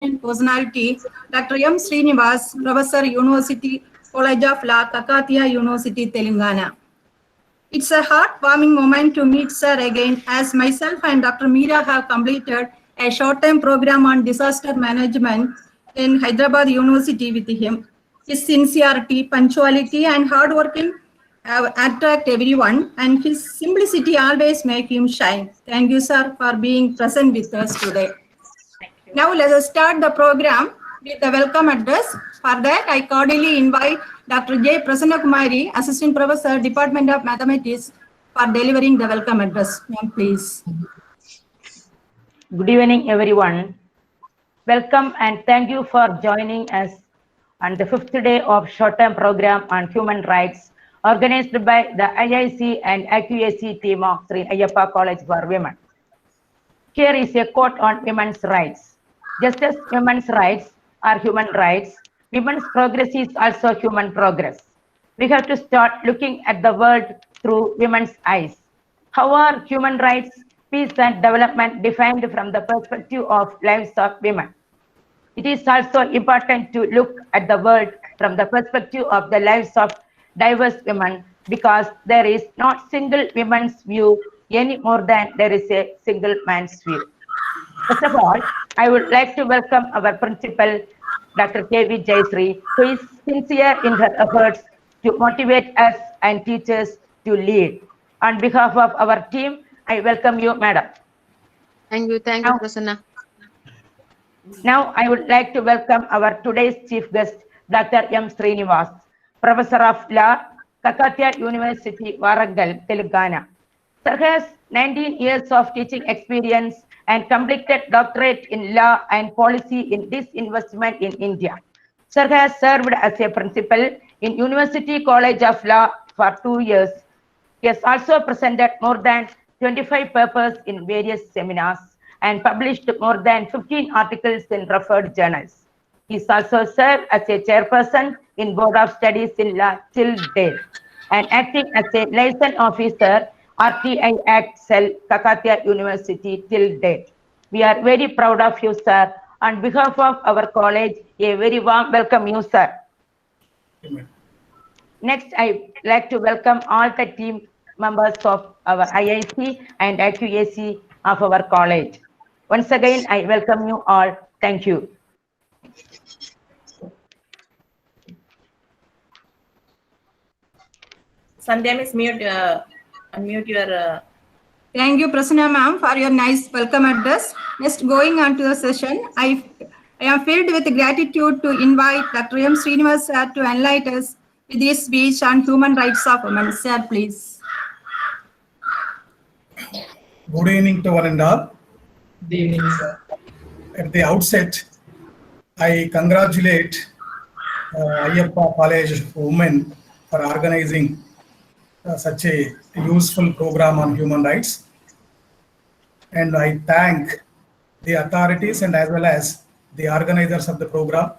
eminent personality, Dr. M. Srinivas, Professor, University College of Law, Kakatiya University, Telangana. It's a heartwarming moment to meet Sir again, as myself and Dr. Meera have completed a short-term program on disaster management in Hyderabad University with him. His sincerity, punctuality, and hard working attract everyone, and his simplicity always make him shine. Thank you, sir, for being present with us today. Now let us start the program with a welcome address. For that, I cordially invite Dr. J. Prasanna Kumari, Assistant Professor, Department of Mathematics, for delivering the welcome address. Ma'am, please. Good evening, everyone. Welcome and thank you for joining us on the fifth day of short-term program on human rights organized by the IIC and IQAC team of Sri Ayyappa College for Women. Here is a quote on women's rights. Just as women's rights are human rights, women's progress is also human progress. We have to start looking at the world through women's eyes. How are human rights, peace and development defined from the perspective of lives of women? It is also important to look at the world from the perspective of the lives of diverse women, because there is not single woman's view any more than there is a single man's view. First of all, I would like to welcome our principal, Dr. K.V. Jayasree, who is sincere in her efforts to motivate us and teach us to lead. On behalf of our team, I welcome you, Madam. Thank you, Prasanna. Now, I would like to welcome our today's chief guest, Dr. M. Srinivas, Professor of Law, Kakatiya University, Warangal, Telangana. Sir has 19 years of teaching experience and completed doctorate in law and policy in disinvestment in India. Sir has served as a principal in University College of Law for 2 years. He has also presented more than 25 papers in various seminars and published more than 15 articles in referred journals. He is also served as a chairperson in Board of Studies in Law till date and acting as a liaison officer RTI Act Cell, Kakatiya University till date. We are very proud of you, sir. On behalf of our college, a very warm welcome you, sir. Amen. Next, I like to welcome all the team members of our IIC and IQAC of our college. Once again, I welcome you all. Thank you. Sandhya, miss, unmute your... Thank you, Prasanna ma'am, for your nice welcome address. Next, going on to the session, I am filled with gratitude to invite Dr. M. Srinivas sir to enlighten us with his speech on human rights of women. Sir, please. Good evening to one and all. Good evening, sir. At the outset, I congratulate Ayyappa College of Women for organizing such a useful program on human rights. And I thank the authorities and as well as the organizers of the program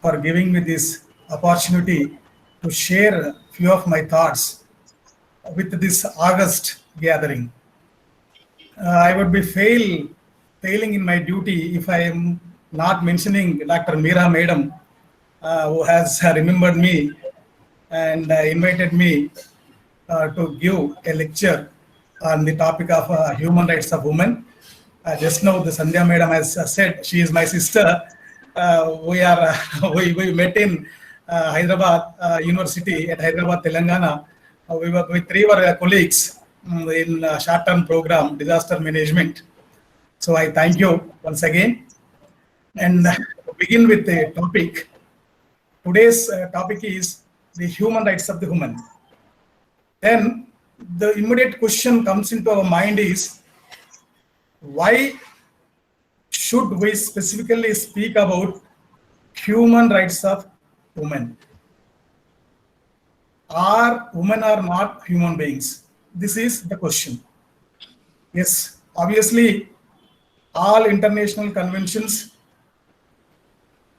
for giving me this opportunity to share a few of my thoughts with this August gathering. I would be failing in my duty if I am not mentioning Dr. Meera Madam, who has remembered me and invited me to give a lecture on the topic of human rights of women. Just now, the Sandhya Madam has said she is my sister. We met in Hyderabad University at Hyderabad, Telangana. We three were colleagues in a short-term program, disaster management. So I thank you once again. And to begin with the topic, today's topic is the human rights of the woman. Then the immediate question comes into our mind is, why should we specifically speak about human rights of women? Are women are not human beings? This is the question. Yes, obviously, all international conventions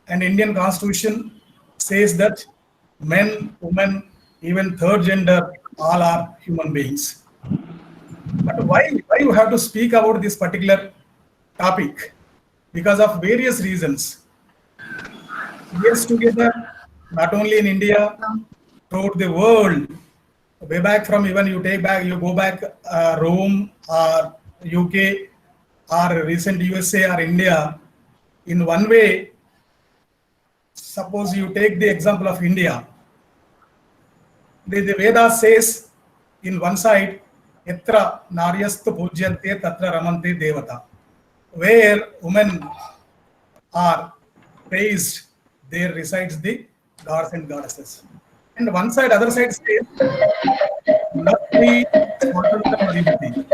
and Indian Constitution says that men, women, even third gender, all are human beings. But why you have to speak about this particular topic? Because of various reasons. years together, not only in India, throughout the world. Way back from even you go back Rome or UK or recent USA or India. In one way, suppose you take the example of India. The Veda says in one side, Yatra Naryastu Pujyante Tatra Ramante Devata. Where women are praised, there resides the gods and goddesses. And one side, other side says, Lakshmi Swatantra Liberty.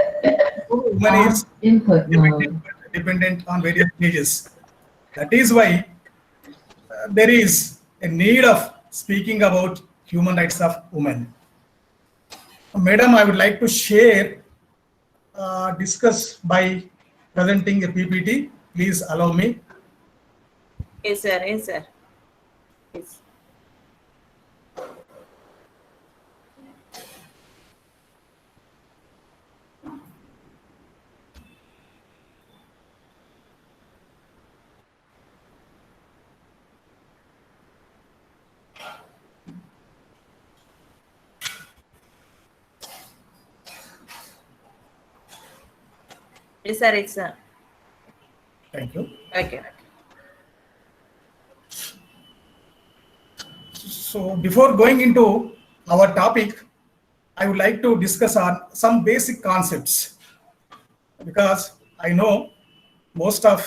So woman is Input mode. dependent on various stages. That is why there is a need of speaking about human rights of women. Madam, I would like to share, discuss by presenting a PPT. Please allow me. Yes, sir. Yes, sir. Yes. Yes, sir. Yes, sir. Thank you. Okay. So before going into our topic, I would like to discuss on some basic concepts, because I know most of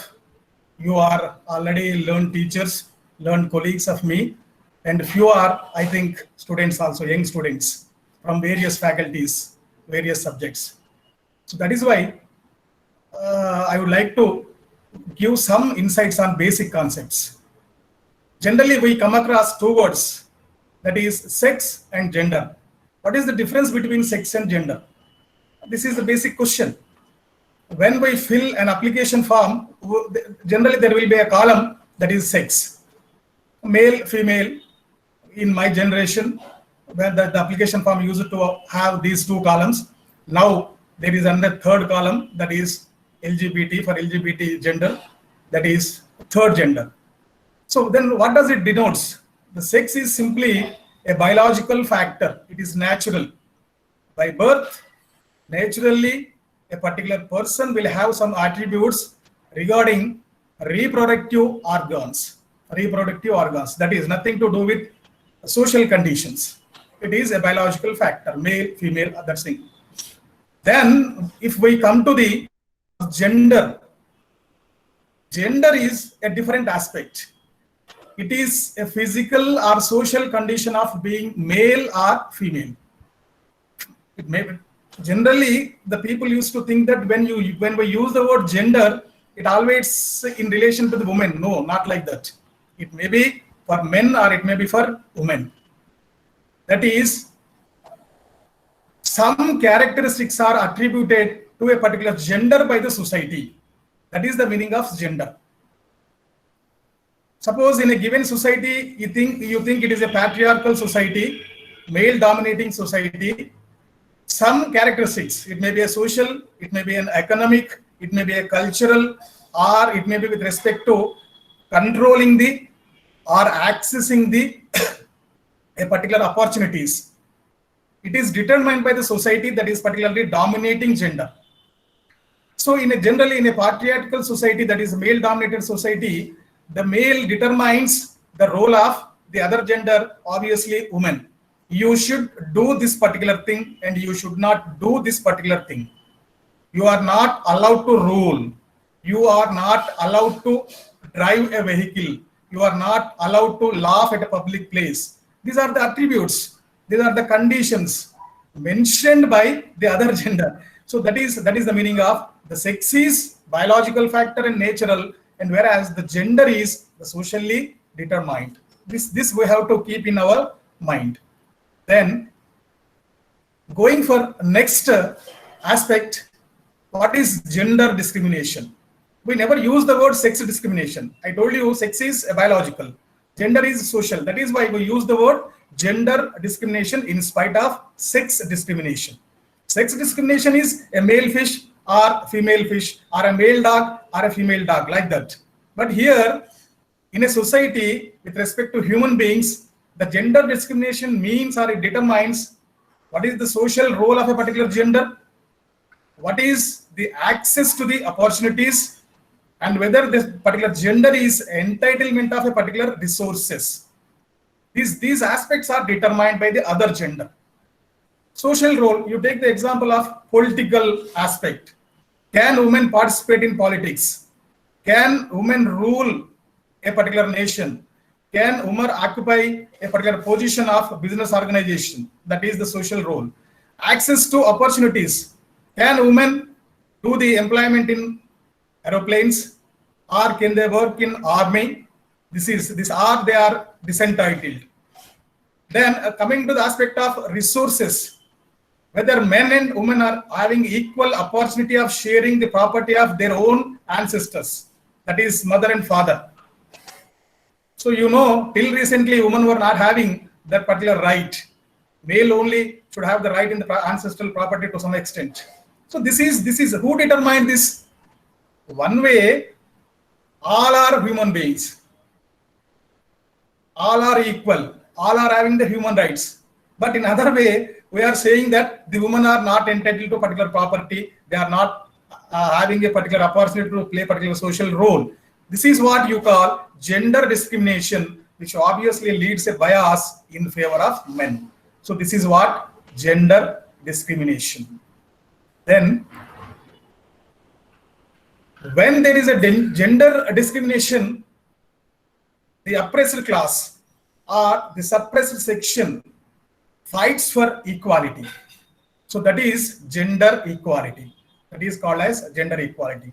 you are already learned teachers, learned colleagues of me, and few are, I think, students also, young students from various faculties, various subjects. So that is why I would like to give some insights on basic concepts. Generally, we come across two words, that is sex and gender. What is the difference between sex and gender? This is the basic question. When we fill an application form, generally there will be a column that is sex. Male, female. In my generation, when the application form used to have these two columns, now there is another third column, that is LGBT, for LGBT gender, that is third gender. So then what does it denotes? The sex is simply a biological factor. It is natural. By birth, naturally, a particular person will have some attributes regarding reproductive organs. Reproductive organs. That is nothing to do with social conditions. It is a biological factor, male, female, other thing. Then, if we come to the gender, gender is a different aspect. It is a physical or social condition of being male or female. It may be, generally, the people used to think that when we use the word gender, it always in relation to the woman. No, not like that. It may be for men or it may be for women. That is, some characteristics are attributed to a particular gender by the society. That is the meaning of gender. Suppose in a given society, you think it is a patriarchal society, male dominating society. Some characteristics, it may be a social, it may be an economic, it may be a cultural, or it may be with respect to controlling the or accessing the a particular opportunities. It is determined by the society that is particularly dominating gender. So generally in a patriarchal society, that is male dominated society, the male determines the role of the other gender, obviously woman. You should do this particular thing and you should not do this particular thing. You are not allowed to rule. You are not allowed to drive a vehicle. You are not allowed to laugh at a public place. These are the attributes. These are the conditions mentioned by the other gender. So that is the meaning of the sex is biological factor and natural, and whereas the gender is the socially determined. This we have to keep in our mind. Then going for next aspect, what is gender discrimination? We never use the word sex discrimination. I told you sex is biological, gender is social. That is why we use the word gender discrimination in spite of sex discrimination. Sex discrimination is a male fish or female fish, or a male dog or a female dog, like that. But here in a society with respect to human beings, the gender discrimination means or it determines what is the social role of a particular gender, what is the access to the opportunities, and whether this particular gender is entitlement of a particular resources. These aspects are determined by the other gender. Social role, you take the example of political aspect. Can women participate in politics? Can women rule a particular nation? Can women occupy a particular position of business organization? That is the social role. Access to opportunities. Can women do the employment in aeroplanes, or can they work in army? They are disentitled. Then coming to the aspect of resources, whether men and women are having equal opportunity of sharing the property of their own ancestors, that is mother and father. So till recently women were not having that particular right. Male only should have the right in the ancestral property to some extent. So this is who determined this? One way, all are human beings. All are equal. All are having the human rights. But in other way, we are saying that the women are not entitled to particular property. They are not having a particular opportunity to play a particular social role. This is what you call gender discrimination, which obviously leads a bias in favor of men. So this is what gender discrimination. Then, when there is a gender discrimination, the oppressed class or the suppressed section fights for equality. So that is gender equality. That is called as gender equality.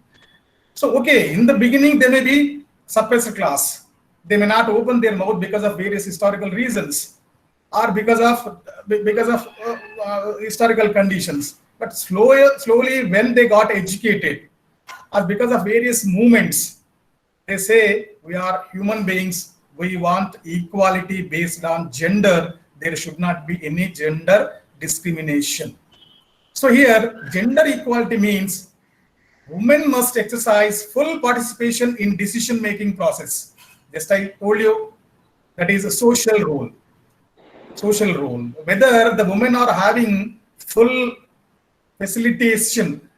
So, okay, in the beginning, they may be suppressed class. They may not open their mouth because of various historical reasons or because of historical conditions. But slowly, when they got educated, or because of various movements, they say we are human beings. We want equality based on gender. There should not be any gender discrimination. So here, gender equality means women must exercise full participation in decision-making process. Just I told you, that is a social role. Social role. Whether the women are having full facilitation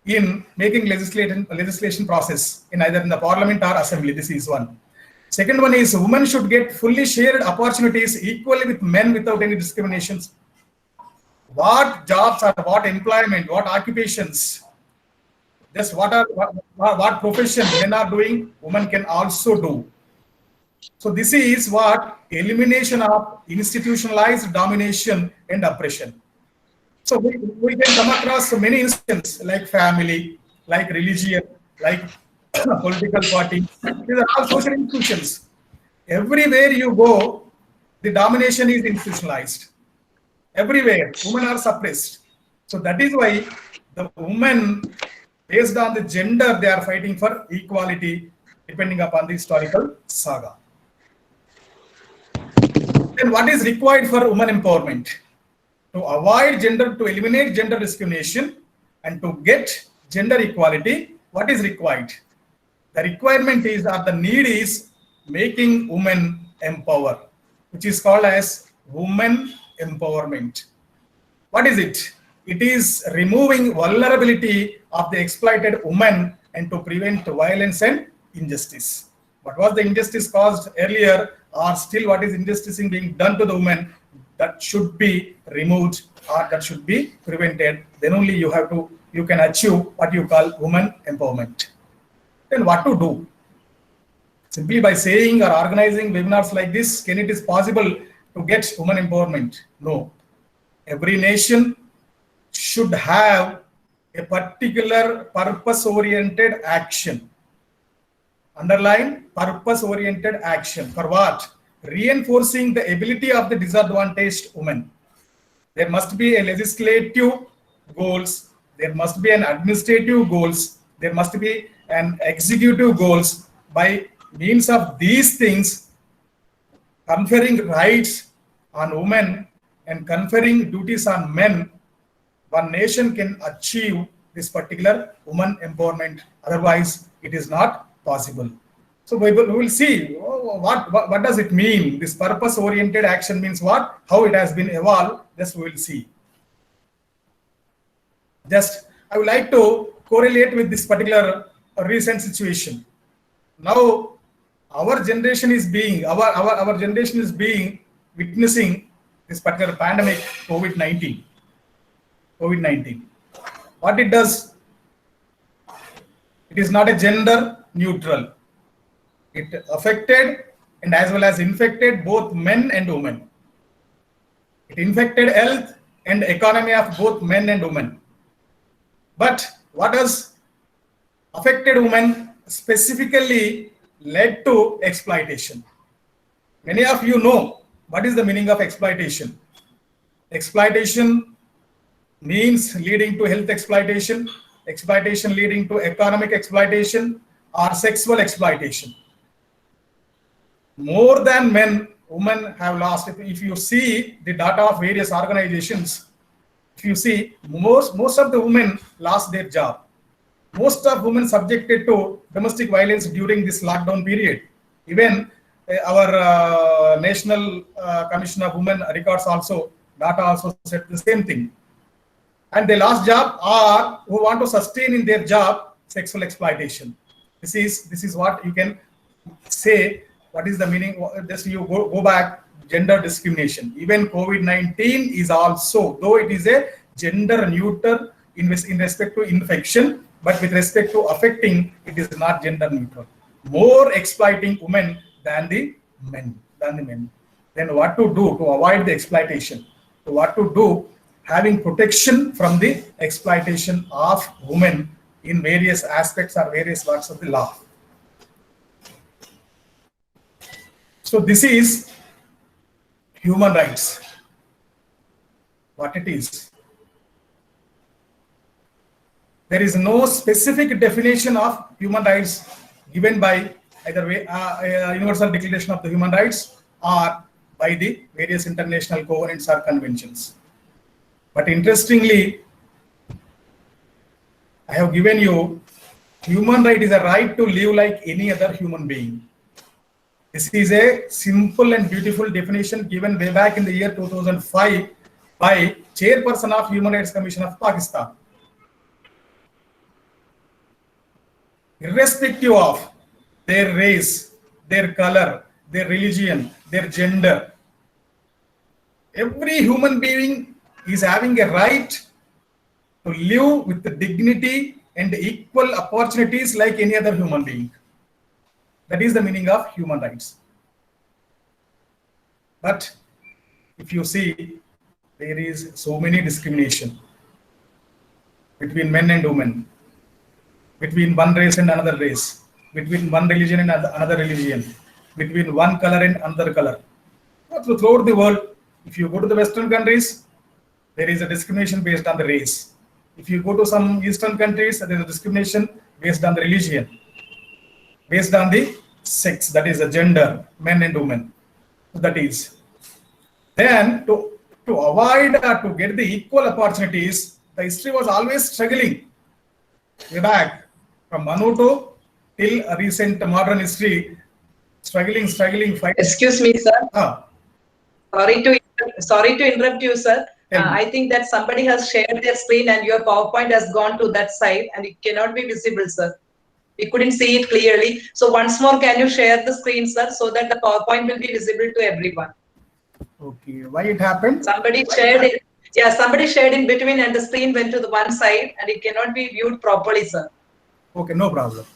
in making legislation process in either in the parliament or assembly. This is one. Second one is women should get fully shared opportunities equally with men without any discriminations. What jobs or what employment, what occupations, just what profession men are doing, women can also do. So this is what elimination of institutionalized domination and oppression. So we can come across many instances like family, like religion, like political party. These are all social institutions. Everywhere you go, the domination is institutionalized. Everywhere, women are suppressed. So that is why the women, based on the gender, they are fighting for equality, depending upon the historical saga. Then what is required for women empowerment? To avoid gender, to eliminate gender discrimination and to get gender equality, what is required? The requirement is, or the need is, making women empower, which is called as women empowerment. What is it? It is removing vulnerability of the exploited woman and to prevent violence and injustice. What was the injustice caused earlier, or still what is injustice being done to the woman, that should be removed or that should be prevented. Then only you can achieve what you call women empowerment. Then what to do? Simply by saying or organizing webinars like this, can it is possible to get women empowerment? No. Every nation should have a particular purpose-oriented action. Underline purpose-oriented action. For what? Reinforcing the ability of the disadvantaged women. There must be a legislative goals. There must be an administrative goals. There must be an executive goals. By means of these things, conferring rights on women and conferring duties on men, one nation can achieve this particular woman empowerment. Otherwise, it is not possible. So we will see what does it mean. This purpose-oriented action means what? How it has been evolved. Just we will see. Just I would like to correlate with this particular recent situation. Now, our generation is being witnessing this particular pandemic, COVID-19. What it does? It is not a gender neutral. It affected and as well as infected both men and women. It infected health and economy of both men and women. But what has affected women specifically led to exploitation. Many of you know what is the meaning of exploitation. Exploitation means leading to health exploitation, exploitation leading to economic exploitation, or sexual exploitation. More than men, women have lost. If you see the data of various organizations, if you see most of the women lost their job. Most of women subjected to domestic violence during this lockdown period. Even our National Commission of Women records also, data also said the same thing. And they lost job or who want to sustain in their job sexual exploitation. This is what you can say. What is the meaning? Just you go back, gender discrimination. Even COVID-19 is also, though it is a gender neutral in respect to infection, but with respect to affecting, it is not gender neutral. More exploiting women than the men. Then what to do to avoid the exploitation? So what to do? Having protection from the exploitation of women in various aspects or various works of the law. So this is human rights. What it is. There is no specific definition of human rights given by either Universal Declaration of the Human Rights or by the various international covenants or conventions. But interestingly, I have given you human right is a right to live like any other human being. This is a simple and beautiful definition given way back in the year 2005 by Chairperson of Human Rights Commission of Pakistan. Irrespective of their race, their color, their religion, their gender, every human being is having a right to live with the dignity and equal opportunities like any other human being. That is the meaning of human rights. But if you see, there is so many discrimination between men and women, between one race and another race, between one religion and another religion, between one color and another color. Throughout the world, if you go to the Western countries, there is a discrimination based on the race. If you go to some Eastern countries, there is a discrimination based on the religion, based on the sex, that is the gender, men and women. That is. Then to avoid or to get the equal opportunities, the history was always struggling. Way back from Manu till a recent modern history, struggling, fighting. Excuse me, sir. Sorry to interrupt you, sir. I think that somebody has shared their screen and your PowerPoint has gone to that side and it cannot be visible, sir. We couldn't see it clearly. So once more, can you share the screen, sir, so that the PowerPoint will be visible to everyone? Okay, why it happened? Somebody shared it. Yeah, somebody shared in between and the screen went to the one side and it cannot be viewed properly, sir. Okay, no problem.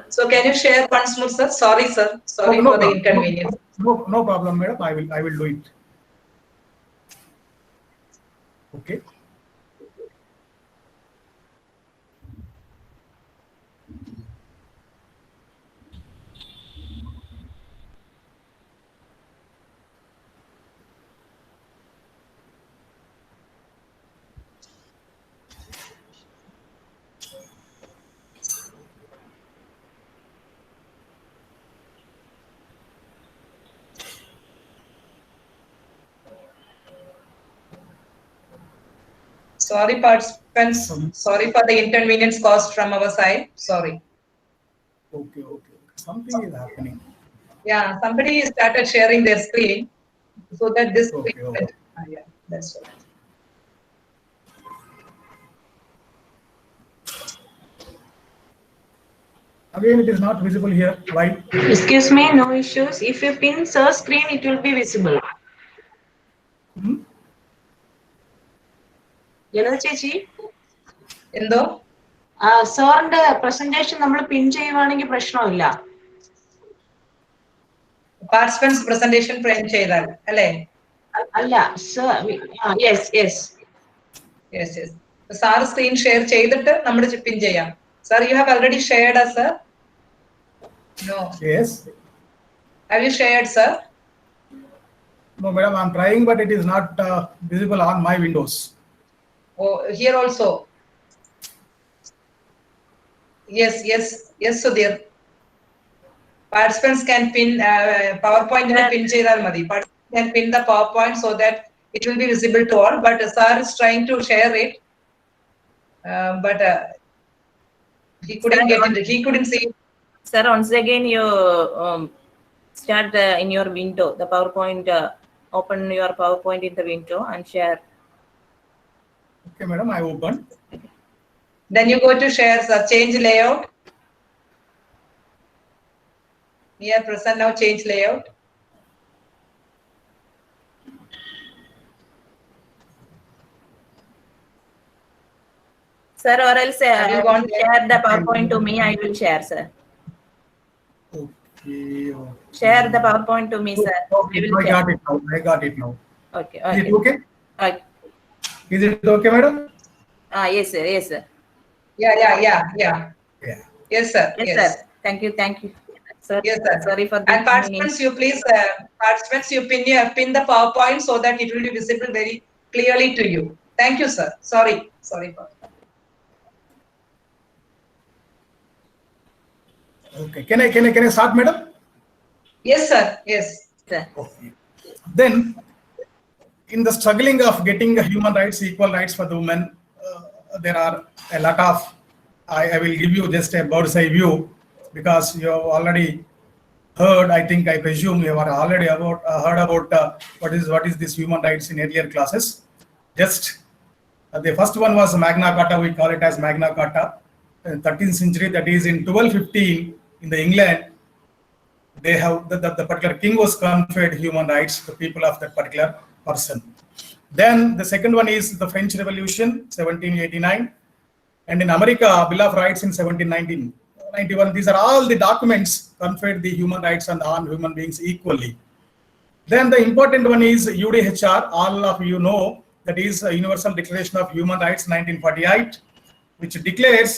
So can you share once more, sir? Sorry, sir. Sorry for the inconvenience. No problem, madam. I will do it. Okay. Sorry, participants. Sorry for the inconvenience caused from our side. Sorry. Okay. something is happening. Yeah, somebody started sharing their screen so that this. Okay, okay. Yeah, that's all. Again, it is not visible here. Why? Excuse me, no issues. If you pin sir screen, it will be visible. Hmm? Yellow ചേച്ചി എന്തോ സാറിന്റെ presentation നമ്മൾ പിൻ ചെയ്യുവാണെങ്കിൽ പ്രശ്നമില്ല. Participants presentation frame ചെയ്താൽ അല്ലേ? അല്ല sir yes yes yes yes sir screen share ചെയ്തിട്ട് നമ്മൾ പിൻ ചെയ്യാം. Sir you have already shared sir? No. Yes. Have you shared sir? No, madam, I'm trying, but it is not visible on my windows. Oh, here also. Yes, yes, yes, Sudhir. Participants can pin PowerPoint and pin ചെയ്താൽ മതി. Participants can pin the PowerPoint so that it will be visible to all. But sir is trying to share it, but he couldn't get it. He couldn't see it. Sir, once again you start in your window the PowerPoint. Open your PowerPoint in the window and share. Okay, madam, I open. Then you go to share, sir. Change layout. Here, present now. Change layout. Sir, or else Have you gone there? share the PowerPoint to me. I will share, sir. Okay. Share the PowerPoint to me, sir. Okay, I will I share. got it now. I got it now. Okay. Is it Okay. okay? Okay. Is it okay, madam? Yes, sir. Yes, sir. Yeah. Yeah. Yes, sir. Yes, sir. Thank you. Thank you, sir. Yes, sir. Sorry for the And participants, you please, participants, you pin the PowerPoint so that it will be visible very clearly to you. Thank you, sir. Sorry for that. Okay. Can I start, madam? Yes, sir. Yes. sir. Okay. Then, in the struggling of getting human rights, equal rights for the women, there are a lot of. I will give you just a bird's eye view because you have already heard. I think, I presume you have already heard about what is this human rights in earlier classes. Just the first one was Magna Carta. We call it as Magna Carta. 13th century, that is in 1215 in the England. They have the particular king was conferred human rights to people of that particular person. Then the second one is the French Revolution, 1789, and in America, Bill of Rights in 1791. These are all the documents conferred the human rights on all human beings equally. Then the important one is UDHR. All of you know that is a Universal Declaration of Human Rights, 1948, which declares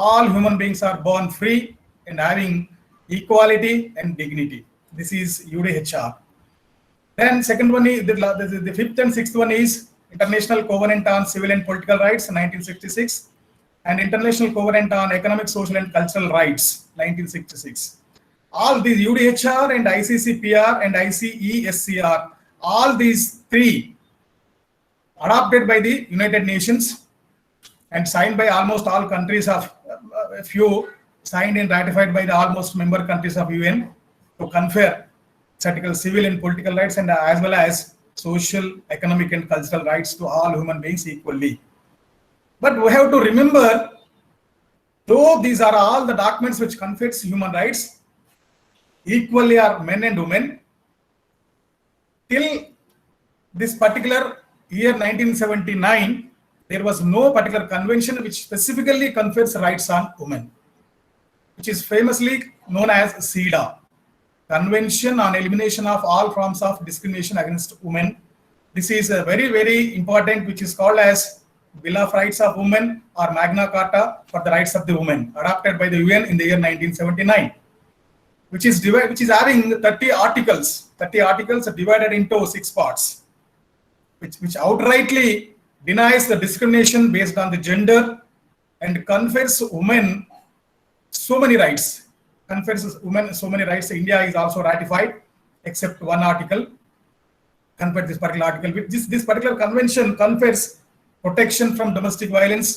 all human beings are born free and having equality and dignity. This is UDHR. Then second one is the fifth and sixth one is International Covenant on Civil and Political Rights, 1966, and International Covenant on Economic, Social and Cultural Rights, 1966. All these UDHR and ICCPR and ICESCR, all these three adopted by the United Nations and signed by almost all countries of a few signed and ratified by the almost member countries of UN to confer certain civil and political rights and as well as social, economic and cultural rights to all human beings equally. But we have to remember, though these are all the documents which confers human rights equally are men and women, till this particular year 1979, there was no particular convention which specifically confers rights on women, which is famously known as CEDAW, Convention on Elimination of All Forms of Discrimination Against Women. This is a very, very important, which is called as Bill of Rights of Women or Magna Carta for the Rights of the Women, adopted by the UN in the year 1979, which is having 30 articles. 30 articles are divided into 6 parts, which outrightly denies the discrimination based on the gender and confers women so many rights. Confers women so many rights. India is also ratified, except one article. Conferred this particular article. This particular convention confers protection from domestic violence,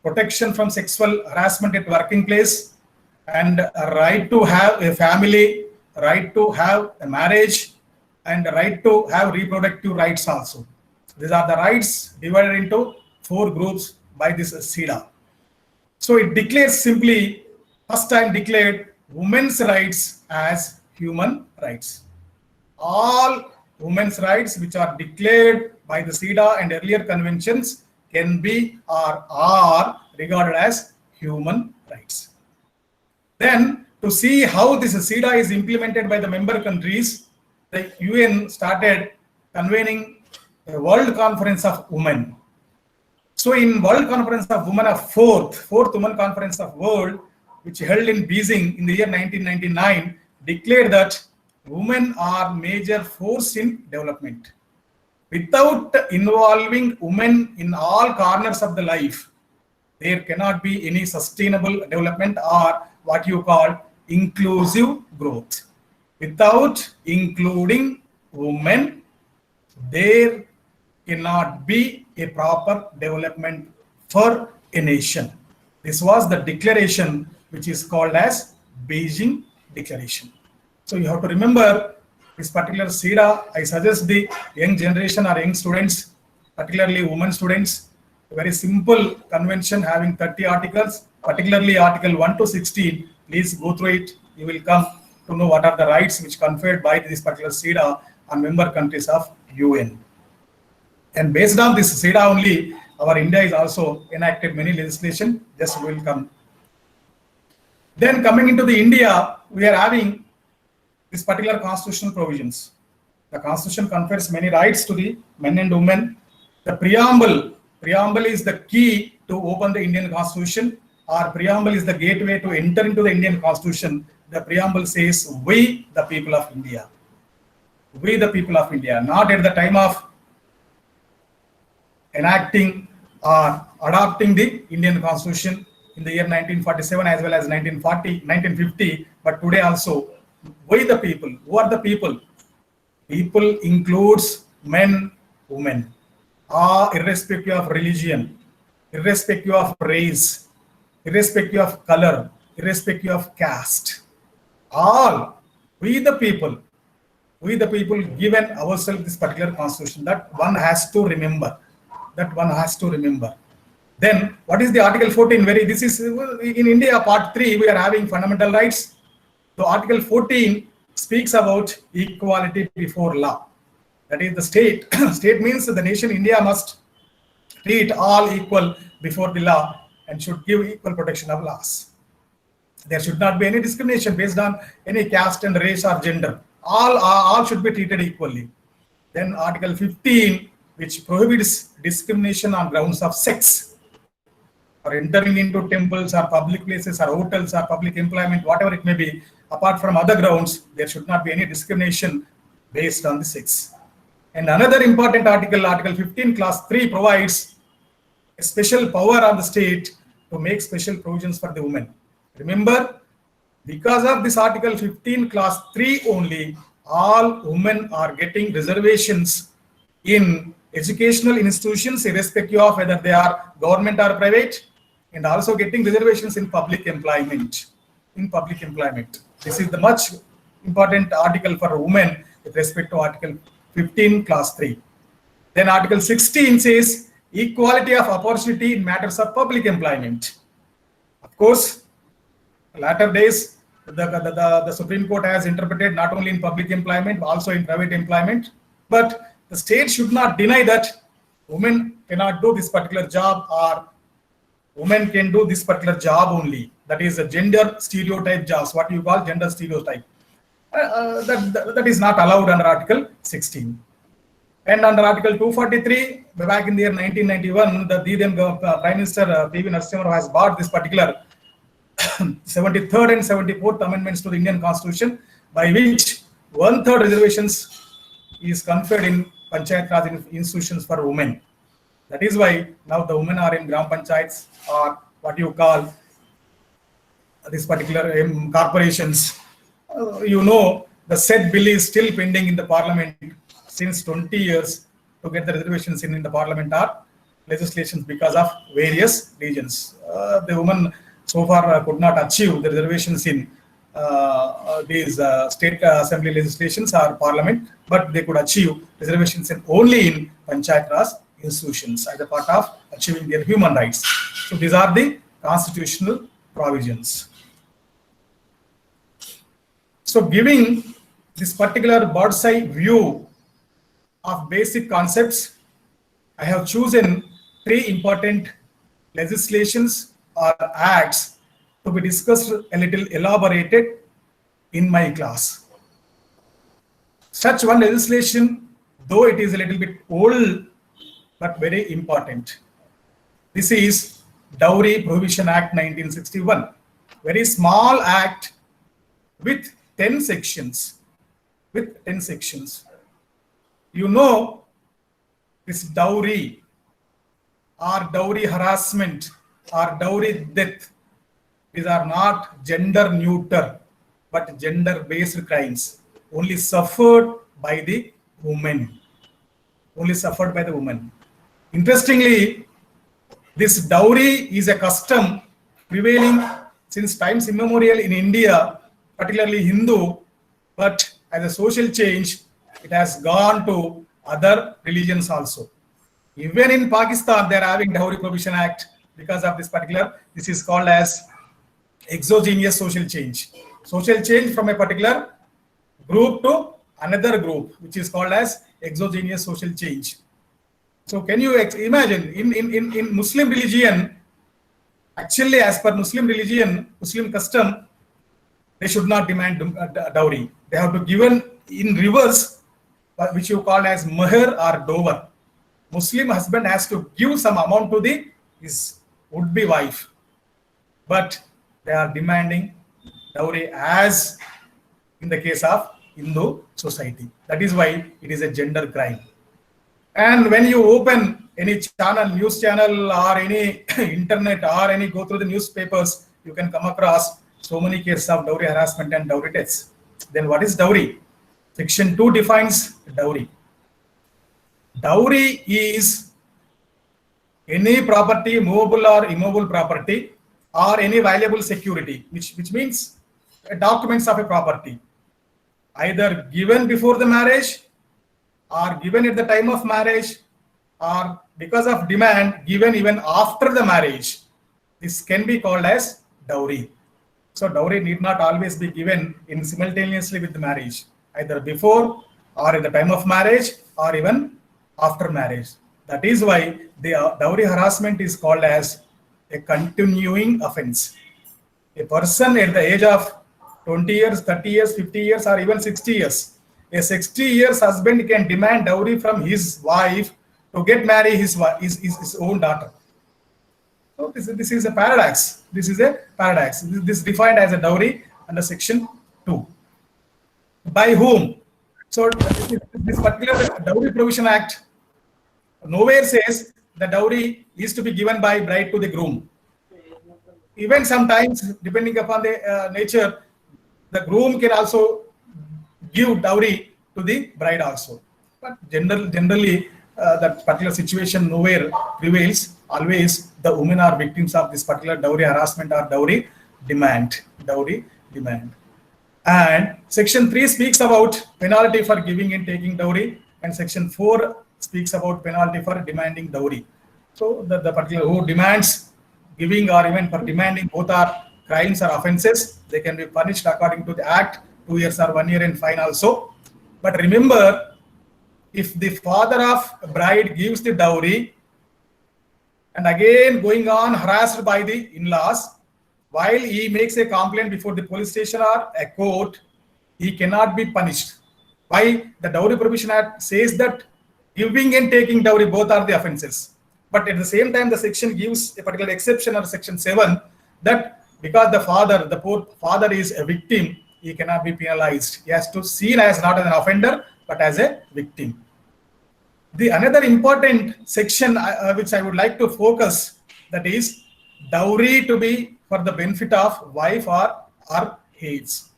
protection from sexual harassment at working place, and a right to have a family, right to have a marriage, and the right to have reproductive rights also. These are the rights divided into 4 groups by this CEDAW. So it declares simply, first time declared women's rights as human rights. All women's rights which are declared by the CEDAW and earlier conventions can be or are regarded as human rights. Then to see how this CEDAW is implemented by the member countries, the UN started convening a World Conference of Women. So in World Conference of Women of fourth Women Conference of World, which held in Beijing in the year 1999, declared that women are major force in development. Without involving women in all corners of the life, there cannot be any sustainable development or what you call inclusive growth. Without including women, there cannot be a proper development for a nation. This was the declaration which is called as Beijing Declaration. So you have to remember this particular CEDAW. I suggest the young generation or young students, particularly women students, a very simple convention having 30 articles, particularly Article 1 to 16. Please go through it. You will come to know what are the rights which conferred by this particular CEDAW on member countries of UN. And based on this CEDAW only, our India is also enacted many legislation. Just will come. Then coming into the India, we are having this particular constitutional provisions. The Constitution confers many rights to the men and women. The preamble is the key to open the Indian Constitution, or preamble is the gateway to enter into the Indian Constitution. The preamble says, we the people of India. We the people of India, not at the time of enacting or adopting the Indian Constitution in the year 1947 as well as 1950, but today also, we the people. Who are the people? People includes men, women, irrespective of religion, irrespective of race, irrespective of color, irrespective of caste. All, we the people given ourselves this particular constitution. That one has to remember. Then what is the Article 14? This is in India, Part 3, we are having fundamental rights. So Article 14 speaks about equality before law. That is the state. State means the nation India must treat all equal before the law and should give equal protection of laws. There should not be any discrimination based on any caste and race or gender. All should be treated equally. Then Article 15, which prohibits discrimination on grounds of sex, or entering into temples or public places or hotels or public employment, whatever it may be, apart from other grounds, there should not be any discrimination based on the sex. And another important article, Article 15, Clause 3, provides a special power on the state to make special provisions for the women. Remember, because of this Article 15, Clause 3 only, all women are getting reservations in educational institutions, irrespective of whether they are government or private, and also getting reservations in public employment. This is the much important article for women with respect to Article 15, Clause 3. Then Article 16 says equality of opportunity in matters of public employment. Of course, latter days, the Supreme Court has interpreted not only in public employment, but also in private employment. But the state should not deny that women cannot do this particular job, or women can do this particular job only. That is a gender stereotype jobs, what you call gender stereotype. That is not allowed under Article 16. And under Article 243, back in the year 1991, the then Prime Minister P.V. Narasimha Rao has brought this particular 73rd and 74th amendments to the Indian Constitution, by which 1/3 reservations is conferred in Panchayat Raj institutions for women. That is why now the women are in Gram Panchayats, or what you call this particular corporations. The said bill is still pending in the parliament since 20 years to get the reservations in the parliament or legislations because of various reasons. The women so far could not achieve the reservations in these state assembly legislations or parliament, but they could achieve reservations only in Panchayat Raj institutions as a part of achieving their human rights. So these are the constitutional provisions. So giving this particular bird's eye view of basic concepts, I have chosen 3 important legislations or acts to be discussed a little elaborated in my class. Such one legislation, though it is a little bit old, but very important. This is Dowry Prohibition Act 1961. Very small act with 10 sections. With 10 sections. You know, this dowry or dowry harassment or dowry death, these are not gender neutral but gender based crimes, only suffered by the woman. Only suffered by the woman. Interestingly, this dowry is a custom prevailing since times immemorial in India, particularly Hindu, but as a social change, it has gone to other religions also. Even in Pakistan, they are having Dowry Prohibition Act because of this particular, this is called as exogenous social change. Social change from a particular group to another group, which is called as exogenous social change. So can you imagine, in Muslim religion, actually as per Muslim religion, Muslim custom, they should not demand dowry. They have to given in reverse, which you call as mahr or dower. Muslim husband has to give some amount to his would-be wife, but they are demanding dowry as in the case of Hindu society. That is why it is a gender crime. And when you open any channel, news channel or any internet or any go through the newspapers, you can come across so many cases of dowry harassment and dowry deaths. Then what is dowry? Section 2 defines dowry. Dowry is any property, movable or immovable property, or any valuable security, which means documents of a property, either given before the marriage or given at the time of marriage, or because of demand given even after the marriage. This can be called as dowry. So dowry need not always be given in simultaneously with the marriage, either before or at the time of marriage or even after marriage. That is why the dowry harassment is called as a continuing offense. A person at the age of 20 years, 30 years, 50 years, or even 60 years, a 60 years husband can demand dowry from his wife to get married his own daughter. So this is a paradox. This is a paradox. This is defined as a dowry under section 2. By whom? So this particular Dowry Prohibition Act nowhere says the dowry is to be given by bride to the groom. Even sometimes, depending upon the nature, the groom can also give dowry to the bride also. But generally, that particular situation nowhere prevails. Always the women are victims of this particular dowry harassment or dowry demand. And section 3 speaks about penalty for giving and taking dowry, and section 4 speaks about penalty for demanding dowry. So the particular who demands giving or even for demanding, both are crimes or offenses. They can be punished according to the act, 2 years or 1 year and fine also. But remember, if the father of a bride gives the dowry and again going on harassed by the in-laws, while he makes a complaint before the police station or a court, he cannot be punished. Why? The Dowry Prohibition Act says that giving and taking dowry both are the offenses. But at the same time, the section gives a particular exception, or section 7, that because the poor father is a victim, he cannot be penalized. He has to be seen as not as an offender, but as a victim. The another important section which I would like to focus, that is dowry to be for the benefit of wife or heirs.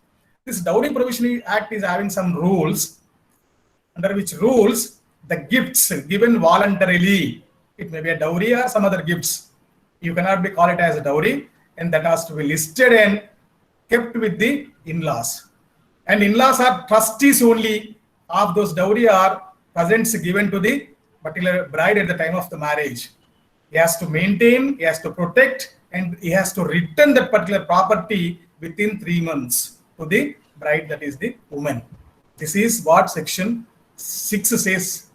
This Dowry Prohibition Act is having some rules, under which rules the gifts given voluntarily, it may be a dowry or some other gifts, you cannot be call it as a dowry. and that has to be listed and kept with the in-laws. And in-laws are trustees only of those dowry or presents given to the particular bride at the time of the marriage. He has to maintain, he has to protect, and he has to return that particular property within 3 months to the bride, that is the woman. This is what section 6 says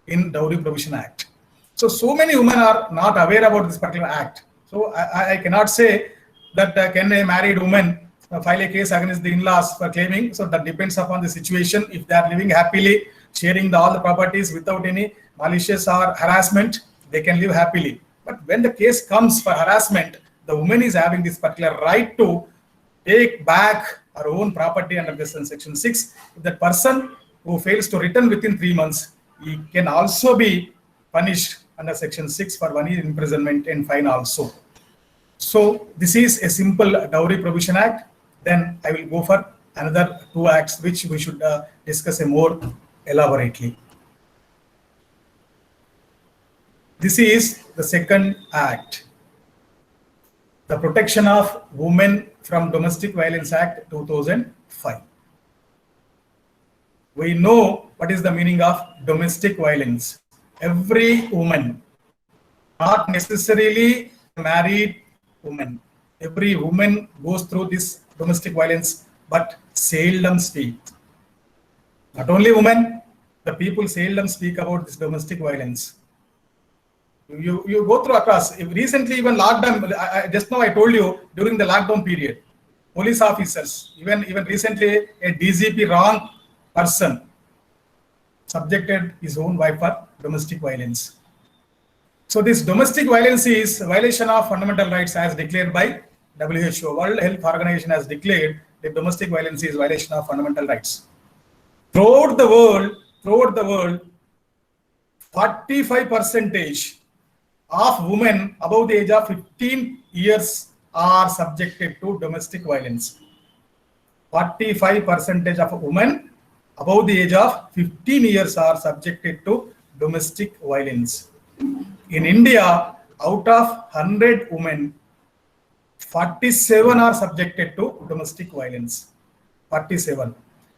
in Dowry Provision Act. So many women are not aware about this particular act. So I cannot say that can a married woman file a case against the in-laws for claiming. So that depends upon the situation. If they are living happily, sharing all the properties without any malicious or harassment, they can live happily. But when the case comes for harassment, the woman is having this particular right to take back her own property under this section 6. If that person who fails to return within 3 months, he can also be punished under section 6 for 1 year imprisonment and fine also. So this is a simple Dowry Provision Act. Then I will go for another 2 acts which we should discuss more elaborately. This is the second act, the Protection of Women from Domestic Violence Act 2005. We know what is the meaning of domestic violence. Every woman, not necessarily married woman, every woman goes through this domestic violence, but seldom speak. Not only women, the people seldom speak about this domestic violence. You go through across. Recently, even lockdown, just now I told you, during the lockdown period, police officers, even recently a DGP wrong person subjected his own wife for domestic violence. So this domestic violence is a violation of fundamental rights as declared by WHO. World Health Organization has declared that domestic violence is a violation of fundamental rights. Throughout the world, 45% of women above the age of 15 years are subjected to domestic violence. 45% of women above the age of 15 years are subjected to domestic violence. In India, out of 100 women, 47 are subjected to domestic violence. 47.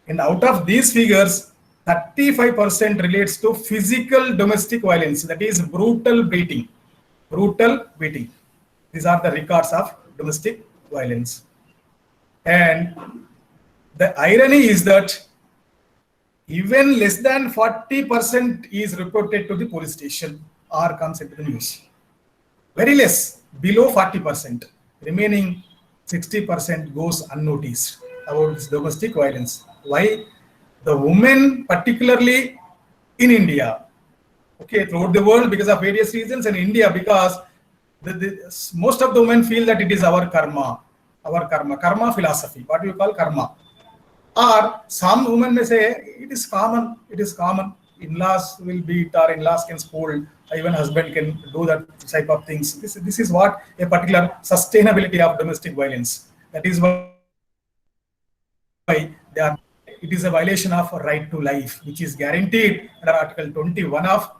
And out of these figures, 35% relates to physical domestic violence, that is brutal beating. Brutal beating. These are the records of domestic violence. And the irony is that even less than 40% is reported to the police station or comes into the news. Very less, below 40%. Remaining 60% goes unnoticed about this domestic violence. Why? The women, particularly in India, okay, throughout the world because of various reasons, and India because most of the women feel that it is our karma philosophy, what we call karma. Or some women may say it is common, in-laws will beat or in-laws can scold, even husband can do that type of things. This is what a particular sustainability of domestic violence. That is why it is a violation of right to life, which is guaranteed under Article 21 of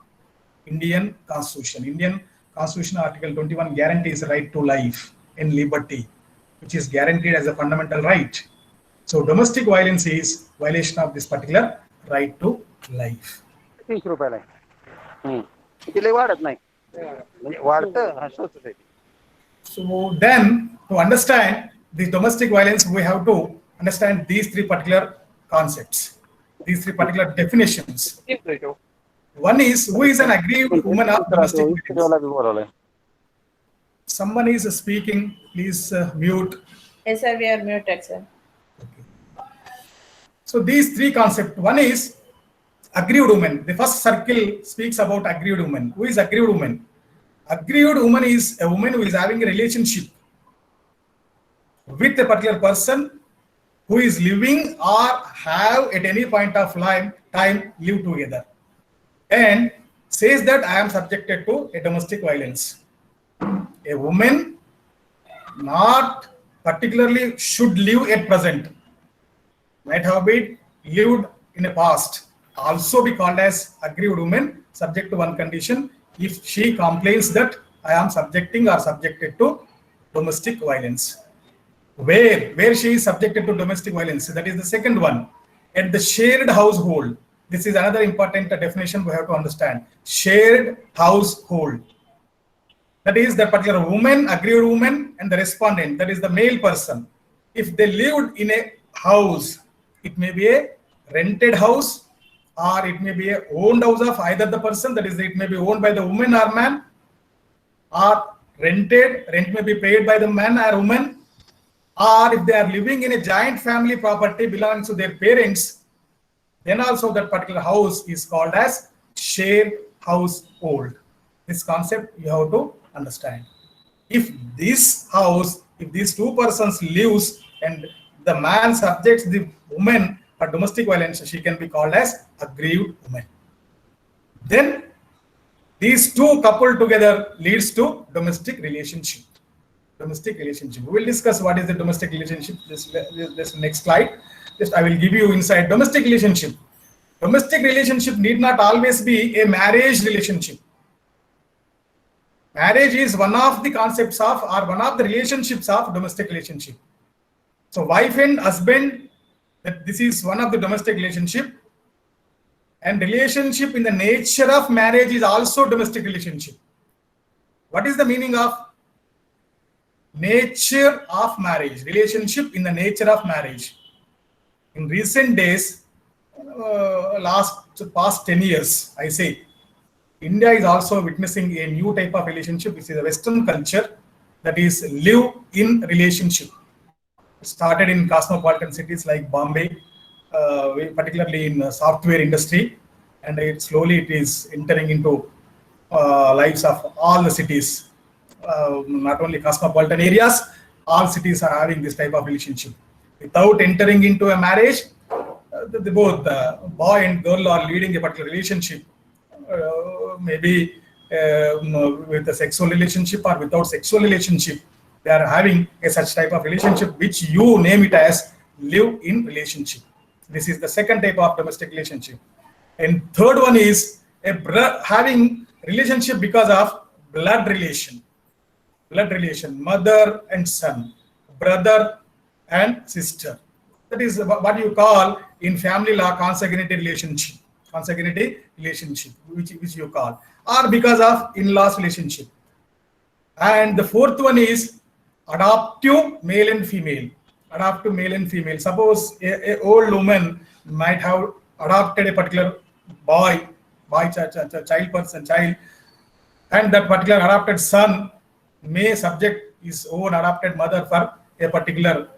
Indian Constitution. Indian Constitution Article 21 guarantees right to life and liberty, which is guaranteed as a fundamental right. So domestic violence is violation of this particular right to life. 30 रुपयाला किती वाढत नाही म्हणजे वाढतं स्वतः. So then, to understand the domestic violence, we have to understand these 3 particular concepts, these 3 particular definitions. One is, who is an aggrieved woman of domestic violence? Someone is speaking, please mute. Yes, sir, we are muted, sir. So these 3 concepts, one is aggrieved woman. The first circle speaks about aggrieved woman. Who is aggrieved woman? Aggrieved woman is a woman who is having a relationship with a particular person who is living or have at any point of time live together and says that I am subjected to a domestic violence. A woman not particularly should live at present, might have been lived in the past, also be called as aggrieved woman, subject to one condition: if she complains that I am subjecting or subjected to domestic violence. Where she is subjected to domestic violence, that is the second one. At the shared household, this is another important definition we have to understand. Shared household. That is the particular woman, aggrieved woman, and the respondent, that is the male person. If they lived in a house, it may be a rented house, or it may be a owned house of either the person, that is, it may be owned by the woman or man, or rented, rent may be paid by the man or woman, or if they are living in a joint family property belonging to their parents, then also that particular house is called as shared household. This concept you have to understand. If this house, if these two persons lives and the man subjects the woman for domestic violence, she can be called as aggrieved woman. Then these two coupled together leads to domestic relationship. Domestic relationship. We will discuss what is the domestic relationship. This next slide. Just I will give you insight. Domestic relationship. Domestic relationship need not always be a marriage relationship. Marriage is one of the concepts of, or one of the relationships of domestic relationship. So wife and husband, this is one of the domestic relationship. And relationship in the nature of marriage is also domestic relationship. What is the meaning of nature of marriage? Relationship in the nature of marriage. In recent days, past 10 years, I say, India is also witnessing a new type of relationship, which is a Western culture, that is live-in relationship. It started in cosmopolitan cities like Bombay, particularly in software industry, and it is entering into lives of all the cities, not only cosmopolitan areas, all cities are having this type of relationship. Without entering into a marriage, both the boy and girl are leading a particular relationship, maybe with a sexual relationship or without sexual relationship. They are having a such type of relationship, which you name it as live-in relationship. This is the second type of domestic relationship. And third one is having relationship because of blood relation. Blood relation, mother and son, brother and sister. That is what you call in family law consanguinity relationship. Consanguinity relationship, which you call, or because of in-laws relationship. And the fourth one is adoptive male and female. Adoptive male and female. Suppose a old woman might have adopted a particular child, and that particular adopted son may subject his own adopted mother for a particular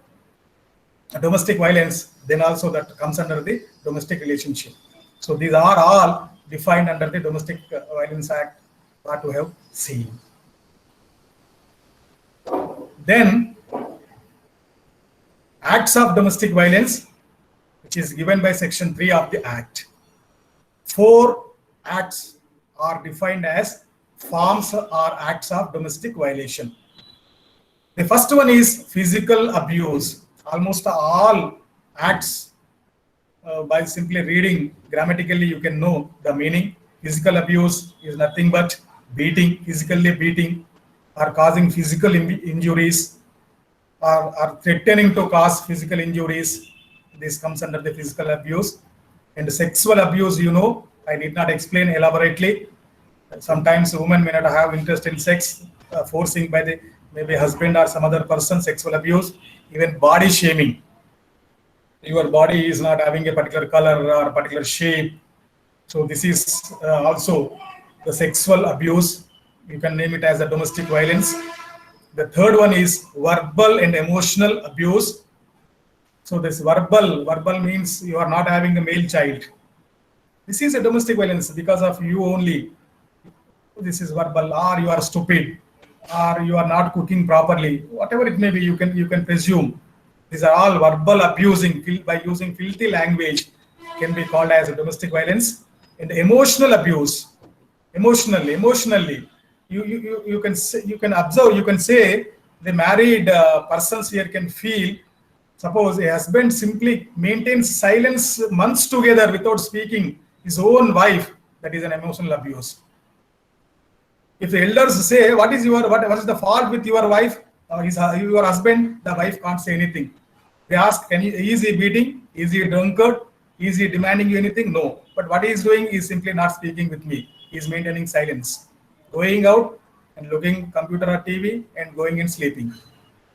domestic violence, then also that comes under the domestic relationship. So these are all defined under the Domestic Violence Act, what we have seen. Then acts of domestic violence, which is given by section 3 of the Act. 4 acts are defined as forms or acts of domestic violation. The first one is physical abuse. Almost all acts, by simply reading grammatically, you can know the meaning. Physical abuse is nothing but beating, physically beating, or causing physical injuries, or threatening to cause physical injuries. This comes under the physical abuse. And sexual abuse, I need not explain elaborately. Sometimes women may not have interest in sex, forcing by the maybe husband or some other person, sexual abuse, even body shaming. Your body is not having a particular color or particular shape. So this is also the sexual abuse. You can name it as a domestic violence. The third one is verbal and emotional abuse. So this verbal means you are not having a male child. This is a domestic violence because of you only. This is verbal, or you are stupid, or you are not cooking properly. Whatever it may be, you can presume. These are all verbal abusing by using filthy language, can be called as a domestic violence. And emotional abuse, emotionally, you can observe, you can say the married persons here can feel. Suppose a husband simply maintains silence months together without speaking his own wife, that is an emotional abuse. If the elders say, what is the fault with your wife? your husband, the wife can't say anything. They ask, is he beating? Is he a drunkard? Is he demanding you anything? No. But what he is doing is simply not speaking with me. He is maintaining silence, going out and looking computer or TV and going and sleeping.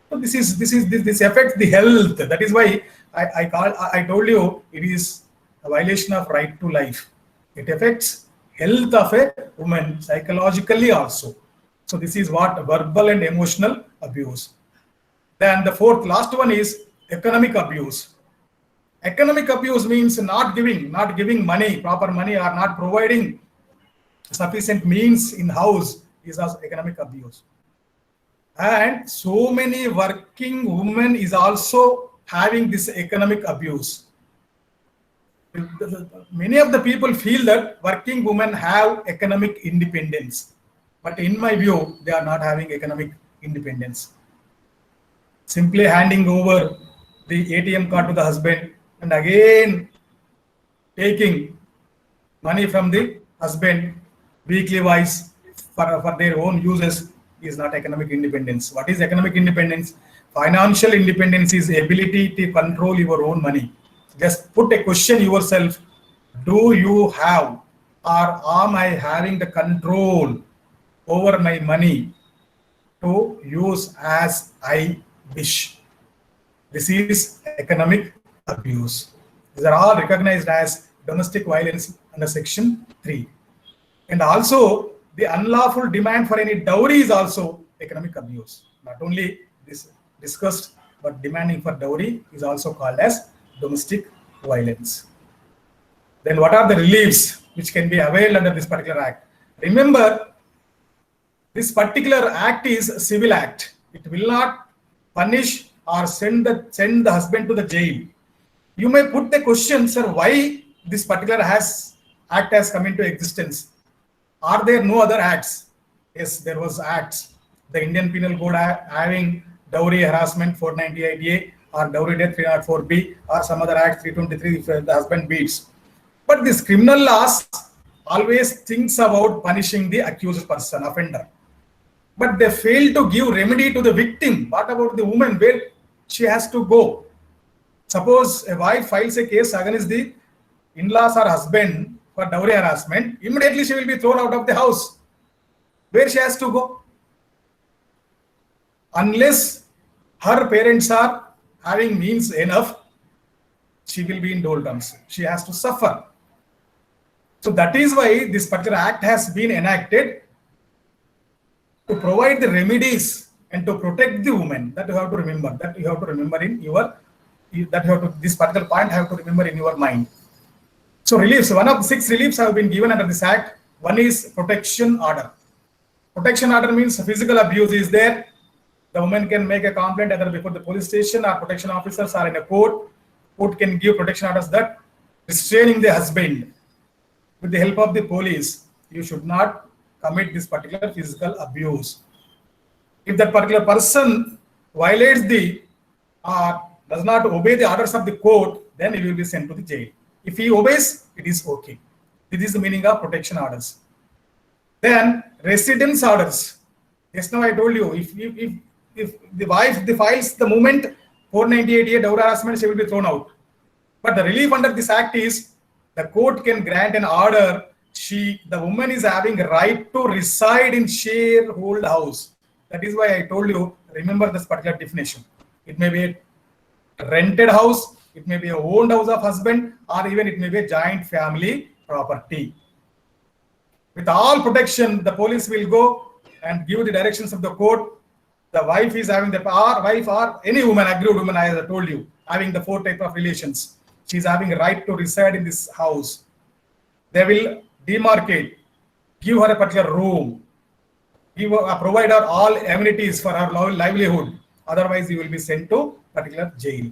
So this affects the health. That is why I told you it is a violation of right to life. It affects health of a woman psychologically also. So this is what verbal and emotional abuse. Then the last one is economic abuse. Economic abuse means not giving money, proper money, or not providing sufficient means in house is also economic abuse. And so many working women is also having this economic abuse. Many of the people feel that working women have economic independence, but in my view, they are not having economic independence. Simply handing over the ATM card to the husband and again taking money from the husband weekly wise for their own uses is not economic independence. What is economic independence? Financial independence is ability to control your own money. Just put a question yourself: do you have, or am I having the control over my money to use as I wish? This is economic abuse. These are all recognized as domestic violence under Section 3. And also, the unlawful demand for any dowry is also economic abuse. Not only this discussed, but demanding for dowry is also called as domestic violence. Then what are the reliefs which can be availed under this particular act? Remember, this particular act is a civil act. It will not punish or send the husband to the jail. You may put the question, sir, why this particular act has come into existence? Are there no other acts? Yes, there was acts. The Indian Penal Code having dowry harassment 498A or dowry death 304B or some other act 323 if the husband beats. But this criminal laws always thinks about punishing the accused person, offender. But they fail to give remedy to the victim. What about the woman? Where she has to go? Suppose a wife files a case against the in-laws or husband for dowry harassment, immediately she will be thrown out of the house. Where she has to go? Unless her parents are having means enough, she will be in doldrums. She has to suffer. So that is why this particular act has been enacted to provide the remedies and to protect the woman. That you have to remember. That you have to remember in your. This particular point have to remember in your mind. So reliefs. One of the 6 reliefs have been given under this act. One is protection order. Protection order means physical abuse is there. The woman can make a complaint either before the police station or protection officers or in a court. Court can give protection orders that restraining the husband with the help of the police. You should not commit this particular physical abuse. If that particular person violates does not obey the orders of the court, then he will be sent to the jail. If he obeys, it is okay. This is the meaning of protection orders. Then residence orders. Just now I told you, if the wife files the moment 498A dowry harassment, she will be thrown out. But the relief under this act is the court can grant an order. The woman is having a right to reside in sharehold house. That is why I told you, remember this particular definition. It may be a rented house, it may be a owned house of husband, or even it may be a joint family property. With all protection, the police will go and give the directions of the court. The wife is having wife or any woman, agreed woman, as I told you, having the 4 types of relations. She is having a right to reside in this house. They will demarcate, give her a particular room, provide her all amenities for her livelihood. Otherwise, you will be sent to particular jail.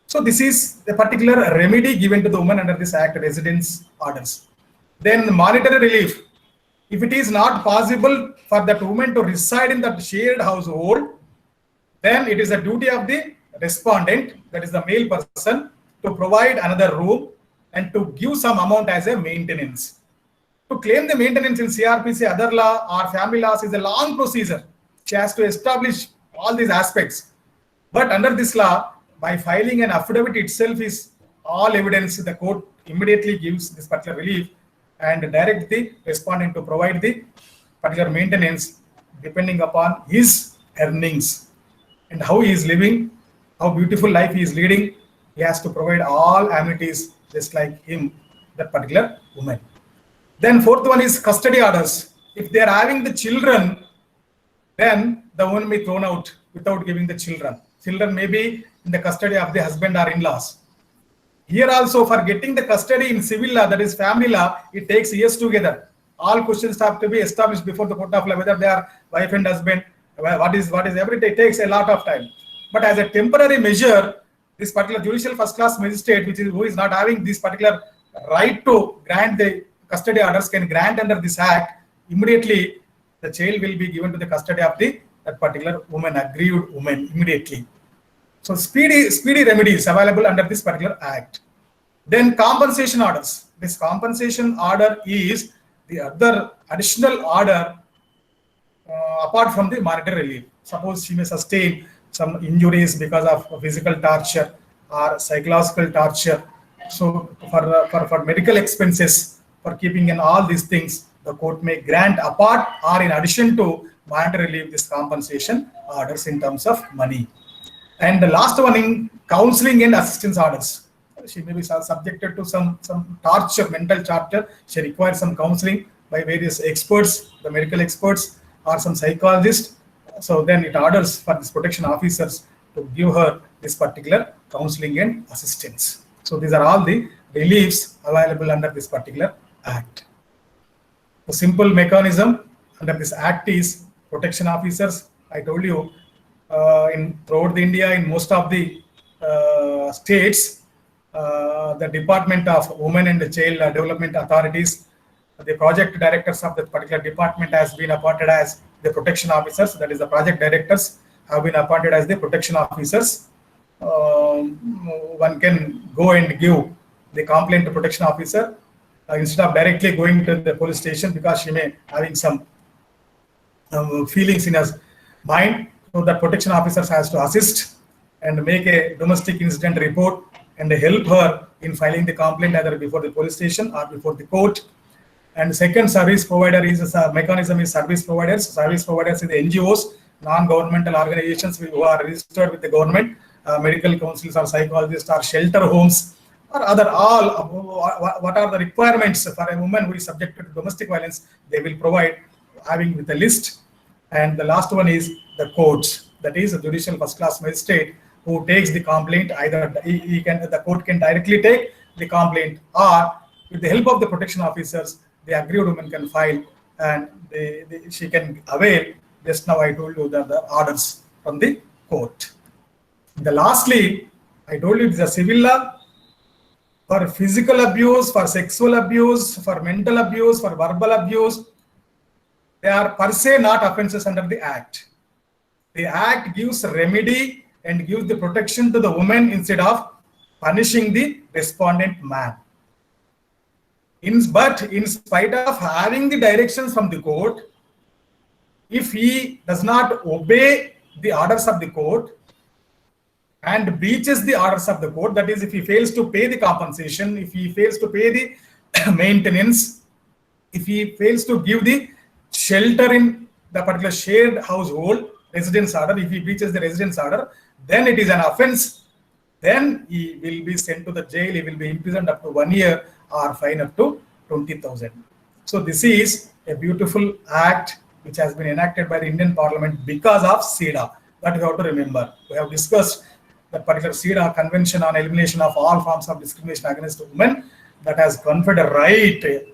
So this is the particular remedy given to the woman under this act, residence orders. Then monetary relief. If it is not possible for that woman to reside in that shared household, then it is a duty of the respondent, that is the male person, to provide another room and to give some amount as a maintenance. To claim the maintenance in CRPC, other law or family laws is a long procedure. She has to establish all these aspects. But under this law, by filing an affidavit itself is all evidence, the court immediately gives this particular relief and direct the respondent to provide the particular maintenance depending upon his earnings and how he is living, how beautiful life he is leading. He has to provide all amenities just like him, that particular woman. Then fourth one is custody orders. If they are having the children, then the woman may be thrown out without giving the children. Children may be in the custody of the husband or in-laws. Here also, for getting the custody in civil law, that is family law, it takes years together. All questions have to be established before the court of law, whether they are wife and husband, what is everything. It takes a lot of time. But as a temporary measure, this particular judicial first class magistrate, who is not having this particular right to grant the custody orders, can grant under this act. Immediately the child will be given to the custody of that particular woman, aggrieved woman, immediately. So speedy remedies available under this particular act. Then compensation orders. This compensation order is the other additional order apart from the monetary relief. Suppose she may sustain some injuries because of physical torture or psychological torture. So for medical expenses, for keeping in all these things, the court may grant apart or in addition to monetary relief this compensation orders in terms of money. And the last one in counseling and assistance orders. She may be subjected to some torture, mental torture. She requires some counseling by various experts, the medical experts or some psychologists. So then it orders for these protection officers to give her this particular counseling and assistance. So these are all the reliefs available under this particular act. The simple mechanism under this act is protection officers. I told you throughout India, in most of the states, the Department of Women and Child Development Authorities, the project directors of that particular department has been appointed as the protection officers. That is, the project directors have been appointed as the protection officers. One can go and give the complaint to protection officer instead of directly going to the police station, because she may having some feelings in her mind. So the protection officers has to assist and make a domestic incident report and help her in filing the complaint either before the police station or before the court. And second service provider is a mechanism is service providers. Service providers is the NGOs, non-governmental organizations who are registered with the government, medical councils or psychologists or shelter homes or other what are the requirements for a woman who is subjected to domestic violence, they will provide having with a list. And the last one is the courts, that is a judicial first class magistrate who takes the complaint. Either the court can directly take the complaint, or with the help of the protection officers, the aggrieved woman can file and she can avail. Just now I told you the orders from the court. Lastly, I told you it is a civil law. For physical abuse, for sexual abuse, for mental abuse, for verbal abuse, they are per se not offenses under the act. The act gives remedy and gives the protection to the woman instead of punishing the respondent man. But in spite of having the directions from the court, if he does not obey the orders of the court and breaches the orders of the court, that is, if he fails to pay the compensation, if he fails to pay the maintenance, if he fails to give the shelter in the particular shared household, residence order, if he breaches the residence order, then it is an offense. Then he will be sent to the jail, he will be imprisoned up to 1 year or fine up to 20,000. So this is a beautiful act which has been enacted by the Indian Parliament because of CEDAW. That you have to remember. We have discussed that particular CEDAW, Convention on Elimination of All Forms of Discrimination Against Women, that has conferred a right to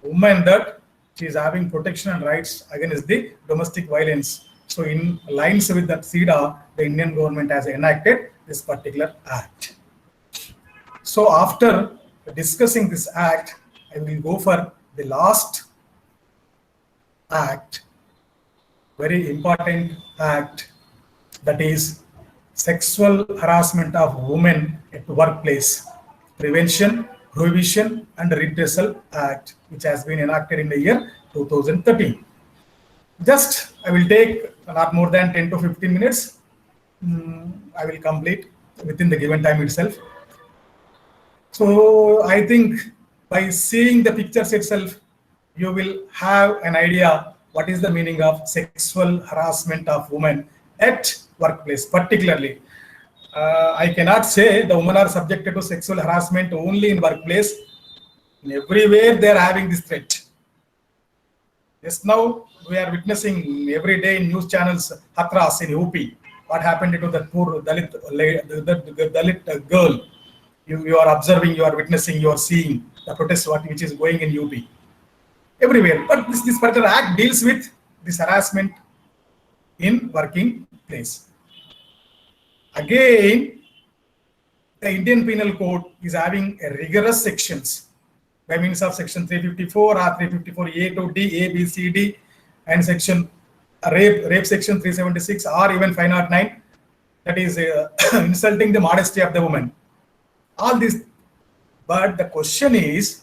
women that she is having protection and rights against the domestic violence. So in lines with that CEDAW, the Indian government has enacted this particular act. So after discussing this act, I will go for the last act, very important act, that is Sexual Harassment of Women at Workplace Prevention, Prohibition and Redressal Act, which has been enacted in the year 2013. Just I will take not more than 10 to 15 minutes. I will complete within the given time itself. So I think by seeing the pictures itself, you will have an idea what is the meaning of sexual harassment of women at workplace. Particularly, I cannot say the women are subjected to sexual harassment only in workplace. In everywhere they are having this threat. Just now we are witnessing every day in news channels Hathras in UP. What happened to that poor Dalit girl? You are observing, you are witnessing, you are seeing the protest which is going in UP. Everywhere. But this particular act deals with this harassment in working place. Again, the Indian Penal Code is having a rigorous sections by means of section 354 or 354A to D, A, B, C, D, and section rape section 376 or even 509, that is insulting the modesty of the woman. All this, but the question is,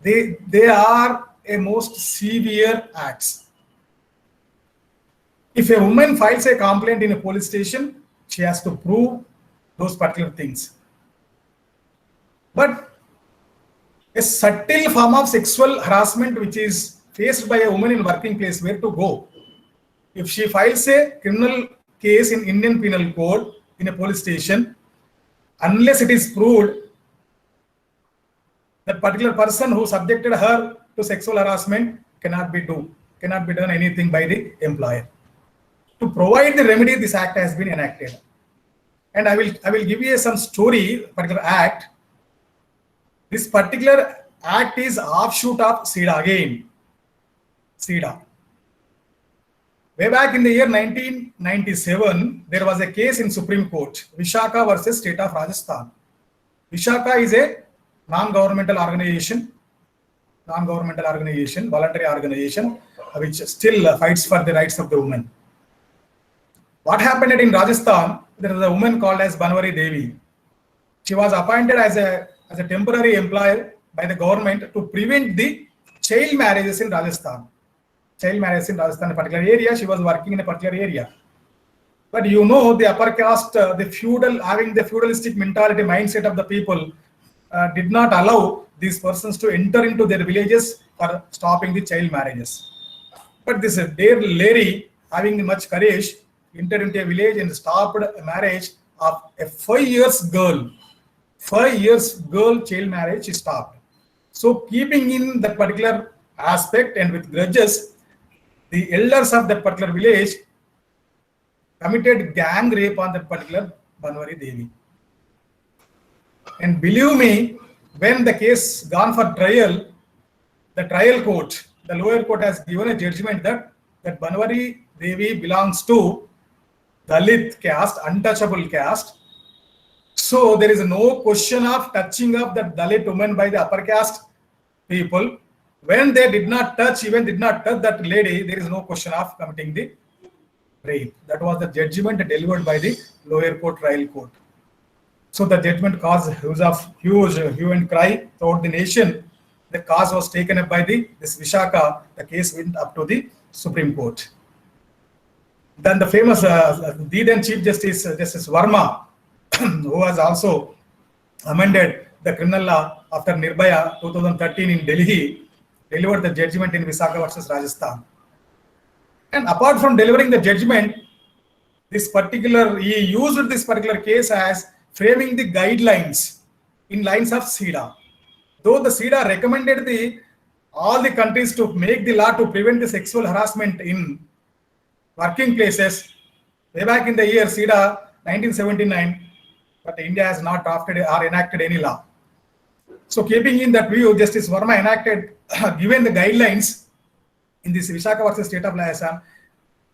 they are a most severe acts. If a woman files a complaint in a police station, she has to prove those particular things. But a subtle form of sexual harassment which is faced by a woman in working place, where to go? If she files a criminal case in Indian Penal Code in a police station, unless it is proved that particular person who subjected her to sexual harassment cannot be done anything by the employer. To provide the remedy, this act has been enacted. And I will give you some story, particular act. This particular act is offshoot of SIDA again. SIDA. Way back in the year 1997, there was a case in Supreme Court, Vishaka versus State of Rajasthan. Vishaka is a non-governmental organization, voluntary organization, which still fights for the rights of the women. What happened in Rajasthan? There was a woman called as Banwari Devi. She was appointed as a temporary employer by the government to prevent the child marriages in Rajasthan. A particular area, she was working in a particular area. But you know, the upper caste, the feudal, having the feudalistic mentality, mindset of the people, did not allow these persons to enter into their villages for stopping the child marriages. But this dear lady, having much courage, entered into a village and stopped a marriage of a 5 years girl. 5 years girl child marriage is stopped. So keeping in that particular aspect and with grudges, the elders of that particular village committed gang rape on that particular Banwari Devi. And believe me, when the case gone for trial, the trial court, the lower court has given a judgment that Banwari Devi belongs to Dalit caste, untouchable caste. So there is no question of touching of that Dalit woman by the upper caste people. When they did not touch that lady, there is no question of committing the rape. That was the judgment delivered by the lower court, trial court. So the judgment caused huge hue and cry throughout the nation. The cause was taken up by this Vishaka. The case went up to the Supreme Court. Then the famous then Chief Justice Verma, who has also amended the criminal law after Nirbhaya 2013 in Delhi, delivered the judgment in Vishaka versus Rajasthan. And apart from delivering the judgment, he used this particular case as framing the guidelines in lines of SIDA. Though the SIDA recommended all the countries to make the law to prevent the sexual harassment in working places, way back in the year SIDA 1979, but India has not drafted or enacted any law. So keeping in that view, Justice Verma given the guidelines in this Vishaka versus State of Assam,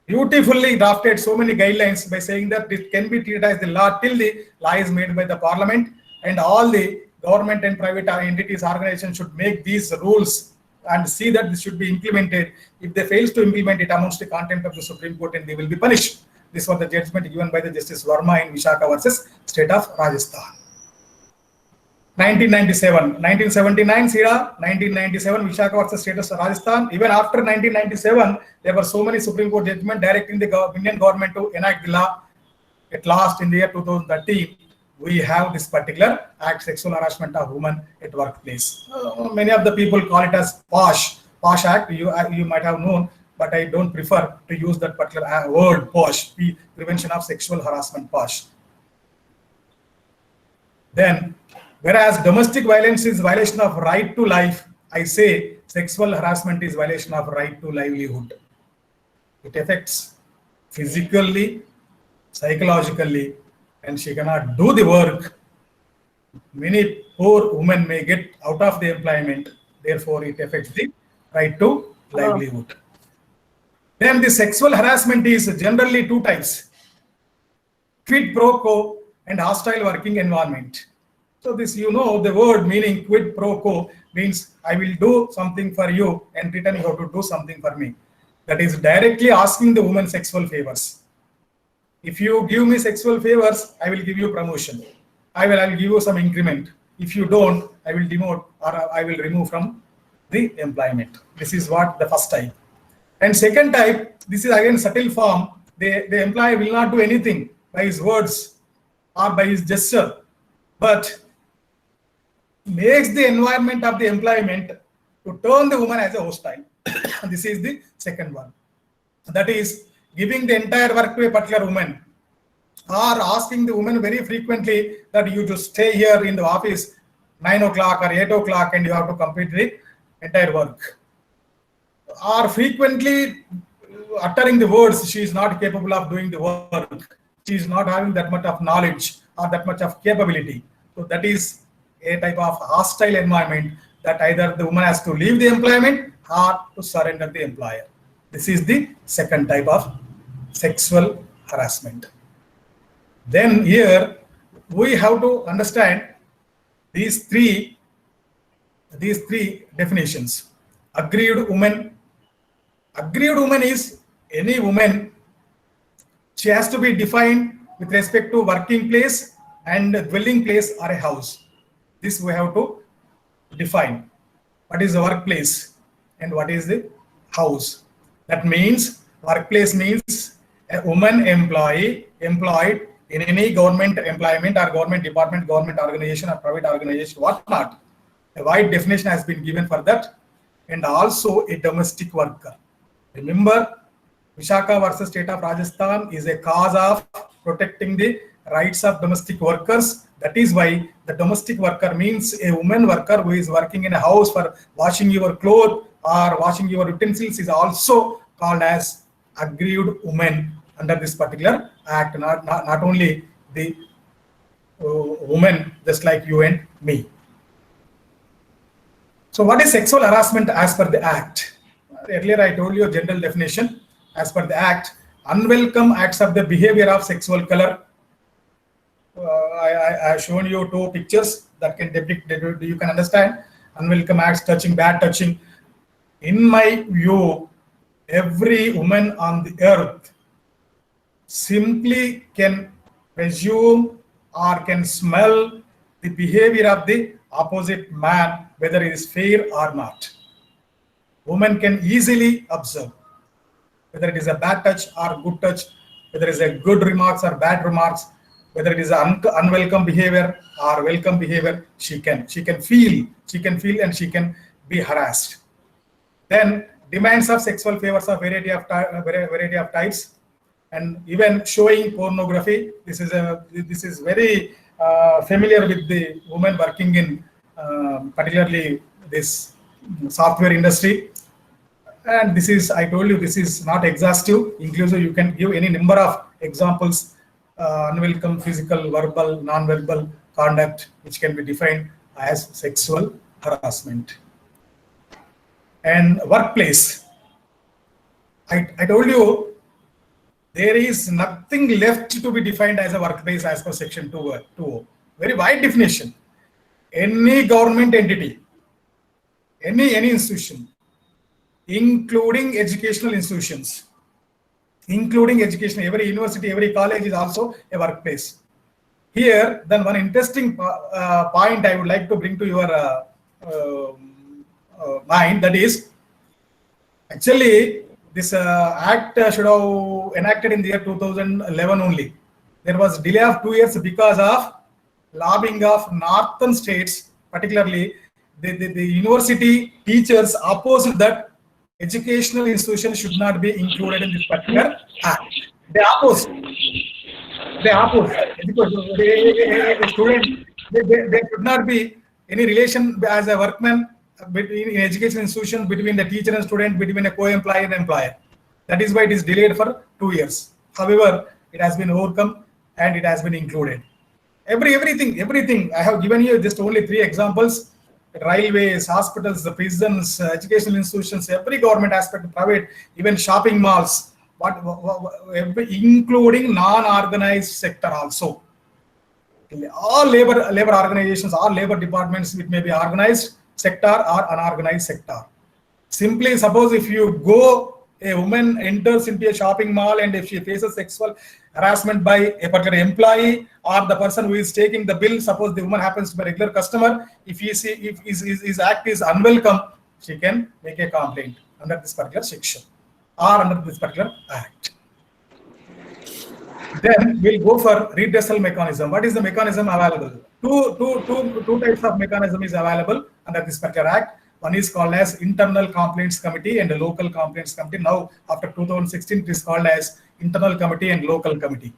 beautifully drafted so many guidelines by saying that it can be treated as the law till the law is made by the parliament, and all the government and private entities, organizations should make these rules and see that this should be implemented. If they fail to implement it, amounts to contempt of the Supreme Court and they will be punished. This was the judgment given by the Justice Verma in Vishaka versus State of Rajasthan. 1997, 1979 SIDA, 1997 Vishaka versus State of Rajasthan. Even after 1997, there were so many Supreme Court judgments directing the Indian government to enact the law. At last, in the year 2013, we have this particular act, sexual harassment of women at workplace. Many of the people call it as POSH Act. You might have known, but I don't prefer to use that particular word POSH, Prevention of Sexual Harassment, POSH. Then, whereas domestic violence is violation of right to life, I say sexual harassment is violation of right to livelihood. It affects physically, psychologically, and she cannot do the work. Many poor women may get out of the employment, therefore it affects the right to livelihood. Then the sexual harassment is generally two types: quid pro quo and hostile working environment. So this, the word meaning quid pro quo means I will do something for you and return you have to do something for me. That is directly asking the woman sexual favors. If you give me sexual favors, I will give you promotion. I will give you some increment. If you don't, I will demote or I will remove from the employment. This is what the first type. And second type, this is again subtle form. The employer will not do anything by his words or by his gesture, but makes the environment of the employment to turn the woman as a hostile. This is the second one. That is giving the entire work to a particular woman, or asking the woman very frequently that you just stay here in the office 9 o'clock or 8 o'clock and you have to complete the entire work. Or frequently uttering the words, she is not capable of doing the work. She is not having that much of knowledge or that much of capability. So that is a type of hostile environment that either the woman has to leave the employment or to surrender the employer. This is the second type of sexual harassment. Then here we have to understand these three definitions. Aggrieved woman. Aggrieved woman is any woman. She has to be defined with respect to working place and dwelling place or a house. This we have to define. What is the workplace and what is the house? That means workplace means a woman employed in any government employment or government department, government organization or private organization, whatnot. A wide definition has been given for that. And also a domestic worker. Remember, Vishaka versus State of Rajasthan is a cause of protecting the rights of domestic workers. That is why the domestic worker means a woman worker who is working in a house for washing your clothes or washing your utensils is also called as aggrieved woman under this particular act, not only the woman just like you and me. So what is sexual harassment as per the act? Earlier I told you a general definition. As per the act, unwelcome acts of the behavior of sexual color. I have shown you two pictures that can depict, you can understand. Unwelcome acts, touching, bad touching. In my view, every woman on the earth simply can presume or can smell the behavior of the opposite man, whether it is fair or not. Woman can easily observe whether it is a bad touch or good touch, whether it is a good remarks or bad remarks, whether it is unwelcome behavior or welcome behavior. She can feel and she can be harassed. Then demands of sexual favors of variety of types, and even showing pornography. This is very familiar with the women working in particularly this software industry. And this is, I told you, this is not exhaustive, inclusive. You can give any number of examples, unwelcome physical, verbal, non-verbal conduct, which can be defined as sexual harassment. And workplace. I told you, there is nothing left to be defined as a workplace as per section 2. Very wide definition. Any government entity, any institution, including educational institutions, every university, every college is also a workplace. Here, then one interesting point I would like to bring to your mind, that is, actually, this act should have enacted in the year 2011 only. There was delay of 2 years because of lobbying of northern states, particularly the university teachers opposed that educational institutions should not be included in this particular act. They opposed. Because a student, there should not be any relation as a workman between education institution, between the teacher and student, between a co-employer and employer. That is why it is delayed for 2 years. However, it has been overcome and it has been included. Everything. I have given you just only 3 examples: railways, hospitals, the prisons, educational institutions, every government aspect, private, even shopping malls, including non-organized sector also. All labor organizations, all labor departments, it may be organized sector or unorganized sector. Simply, suppose if you go, a woman enters into a shopping mall and if she faces sexual harassment by a particular employee or the person who is taking the bill, suppose the woman happens to be a regular customer, if his act is unwelcome, she can make a complaint under this particular section or under this particular act. Then we'll go for redressal mechanism. What is the mechanism available? Two types of mechanism is available under this particular act. One is called as Internal Complaints Committee and a Local Complaints Committee. Now, after 2016, it is called as Internal Committee and Local Committee.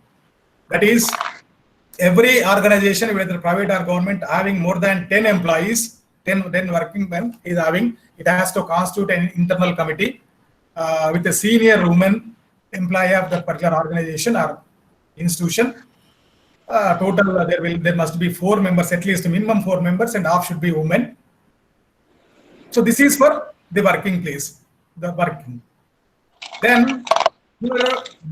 That is, every organization, whether private or government, having more than 10 employees, 10 working men is having, it has to constitute an internal committee with a senior woman employee of that particular organization or institution. Total, there must be 4 members, at least minimum 4 members, and half should be women. So this is for the working place, the working. Then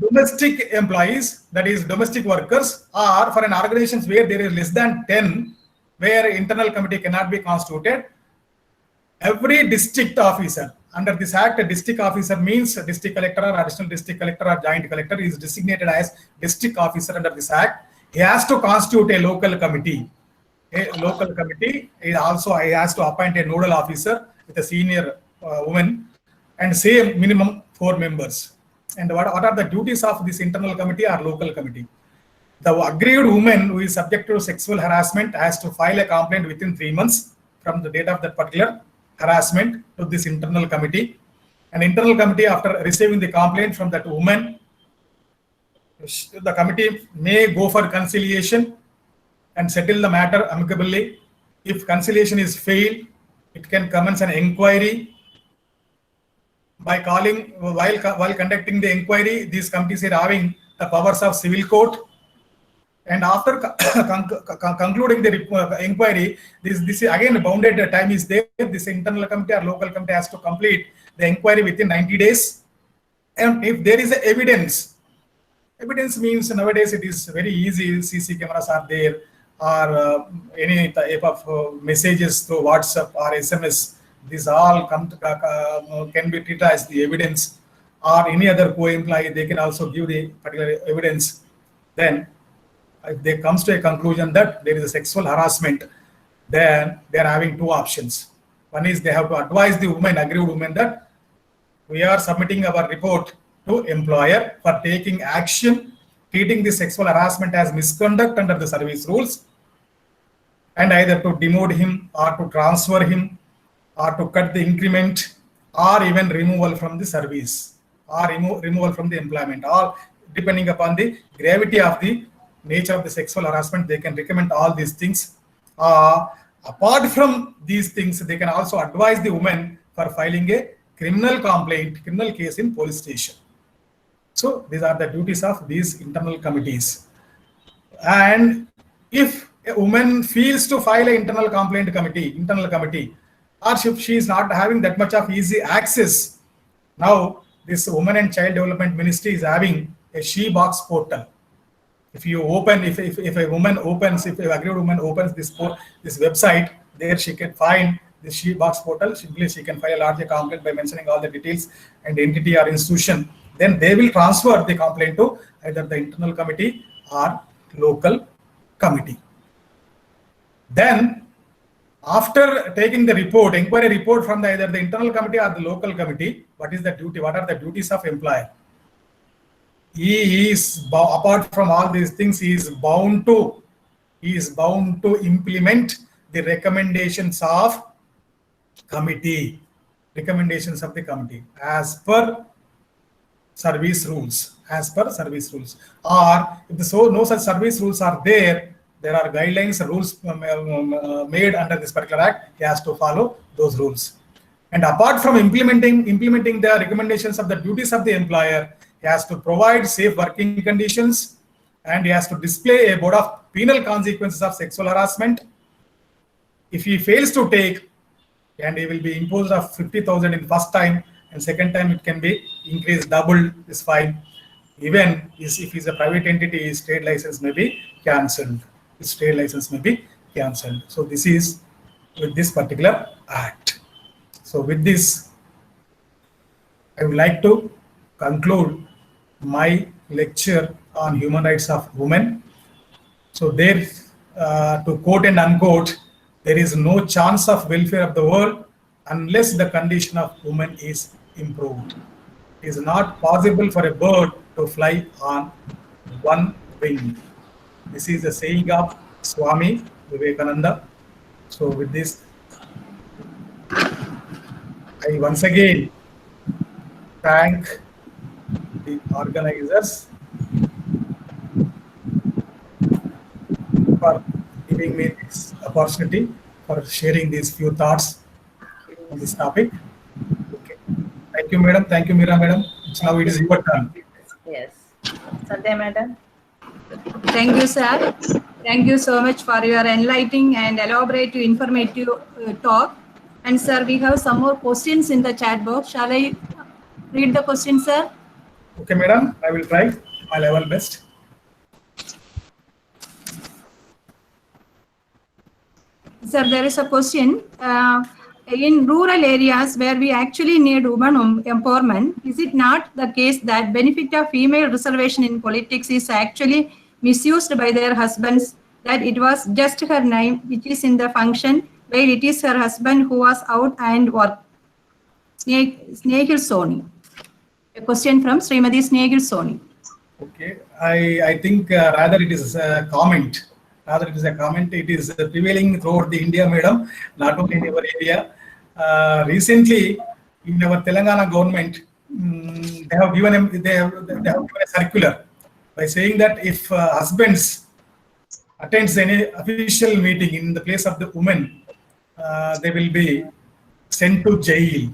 domestic employees, that is domestic workers, are for an organization where there is less than 10, where internal committee cannot be constituted. Every district officer under this act, a district officer means a district collector or additional district collector or joint collector is designated as district officer under this act. He has to constitute a local committee. A local committee is also, he has to appoint a nodal officer with a senior woman and same minimum 4 members. And what are the duties of this internal committee or local committee? The aggrieved woman who is subject to sexual harassment has to file a complaint within 3 months from the date of that particular harassment to this internal committee. An internal committee, after receiving the complaint from that woman, the committee may go for conciliation and settle the matter amicably. If conciliation is failed, it can commence an inquiry. By calling, while conducting the inquiry, these committees are having the powers of civil court. And after concluding the inquiry, this again bounded time is there. This internal committee or local committee has to complete the inquiry within 90 days. And if there is evidence means nowadays it is very easy. CC cameras are there, or any type of messages through WhatsApp or SMS. These all can be treated as the evidence, or any other co-employee, they can also give the particular evidence. Then if they comes to a conclusion that there is a sexual harassment, then they are having 2 options. One is they have to advise the woman, aggrieved woman, that we are submitting our report to employer for taking action, treating the sexual harassment as misconduct under the service rules, and either to demote him or to transfer him or to cut the increment or even removal from the service or removal from the employment, or depending upon the gravity of the nature of the sexual harassment, they can recommend all these things. Apart from these things, they can also advise the woman for filing a criminal case in police station. So these are the duties of these internal committees. And if a woman feels to file an internal committee, or if she is not having that much of easy access, now this Women and Child Development Ministry is having a SheBox portal. If you open, if a woman opens, if a aggrieved woman opens this website, there she can find the SheBox portal. Simply she can file a larger complaint by mentioning all the details and entity or institution. Then they will transfer the complaint to either the internal committee or local committee. Then, after taking the report, inquiry report from either the internal committee or the local committee, what is the duty? What are the duties of employer? He is, apart from all these things, he is bound to implement the recommendations of committee, as per service rules, or if no such service rules are there are guidelines, rules made under this particular act. He has to follow those rules. And apart from implementing the recommendations of the duties of the employer, he has to provide safe working conditions, and he has to display a board of penal consequences of sexual harassment. If he fails to take, and he will be imposed of 50,000 in first time, and second time it can be increased, double this fine. Even if he's a private entity, his trade license may be cancelled. So this is with this particular act. So with this, I would like to conclude my lecture on human rights of women. So there, to quote and unquote, there is no chance of welfare of the world unless the condition of women is improved. It is not possible for a bird to fly on one wing. This is the saying of Swami Vivekananda. So with this, I once again thank the organizers for giving me this opportunity, for sharing these few thoughts on this topic. Okay. Thank you, madam. Thank you, Meera madam. Now it is your turn. Yes. Sandhya madam. Thank you, sir. Thank you so much for your enlightening and elaborate informative talk. And sir, we have some more questions in the chat box. Shall I read the question, sir? Okay, madam. I will try my level best. Sir, there is a question. In rural areas where we actually need women empowerment, is it not the case that benefit of female reservation in politics is actually misused by their husbands, that it was just her name which is in the function, while it is her husband who was out and worked? Snehil Soni. A question from Srimati Snehil Soni. Okay, I think rather it is a comment. It is prevailing throughout the India, madam, not only in our area. Recently, in our Telangana government, they have given a circular by saying that if husbands attends any official meeting in the place of the women, they will be sent to jail,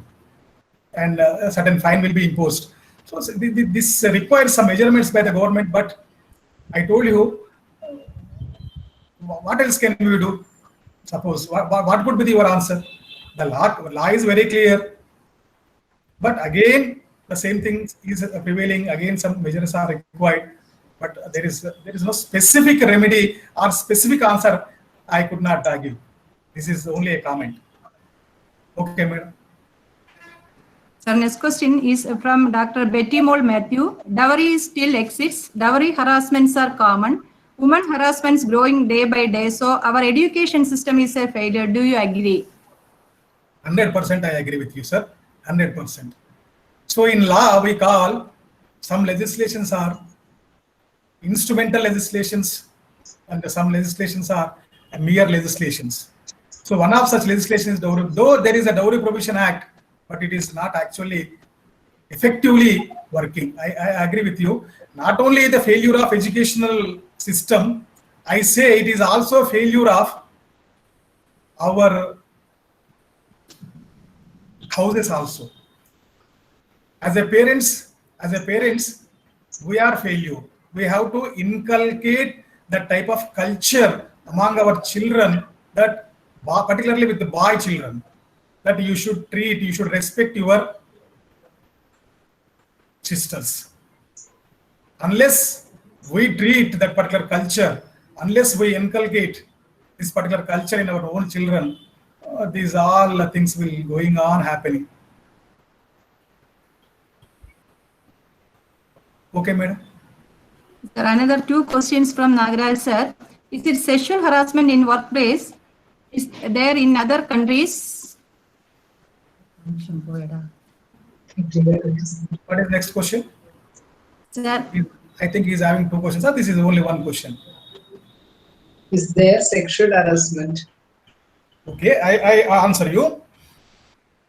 and a certain fine will be imposed. So this requires some measurements by the government, but I told you, what else can we do? Suppose, what could be your answer? The law is very clear, but again, the same thing is prevailing. Again, some measures are required, but there is no specific remedy or specific answer I could not give. This is only a comment. Okay, madam. Sir, next question is from Dr. Betty Mole Matthew. Dowry still exists. Dowry harassments are common. Women harassments growing day by day. So our education system is a failure. Do you agree? 100% I agree with you, sir. 100%. So in law, we call some legislations are instrumental legislations, and some legislations are mere legislations. So one of such legislation is dowry. Though there is a Dowry Prohibition Act, but it is not actually effectively working. I agree with you. Not only the failure of educational system, I say it is also failure of our houses also. As a parents, we are failure. We have to inculcate that type of culture among our children, that particularly with the boy children, that you should respect your sisters. Unless we treat that particular culture, unless we inculcate this particular culture in our own children, these all things will going on happening. Okay, madam. Sir, another two questions from Nagaraj sir. Is it sexual harassment in workplace? Is there in other countries? What is next question? Sir, I think he's having two questions. Sir, this is only one question. Is there sexual harassment? Okay, I answer you.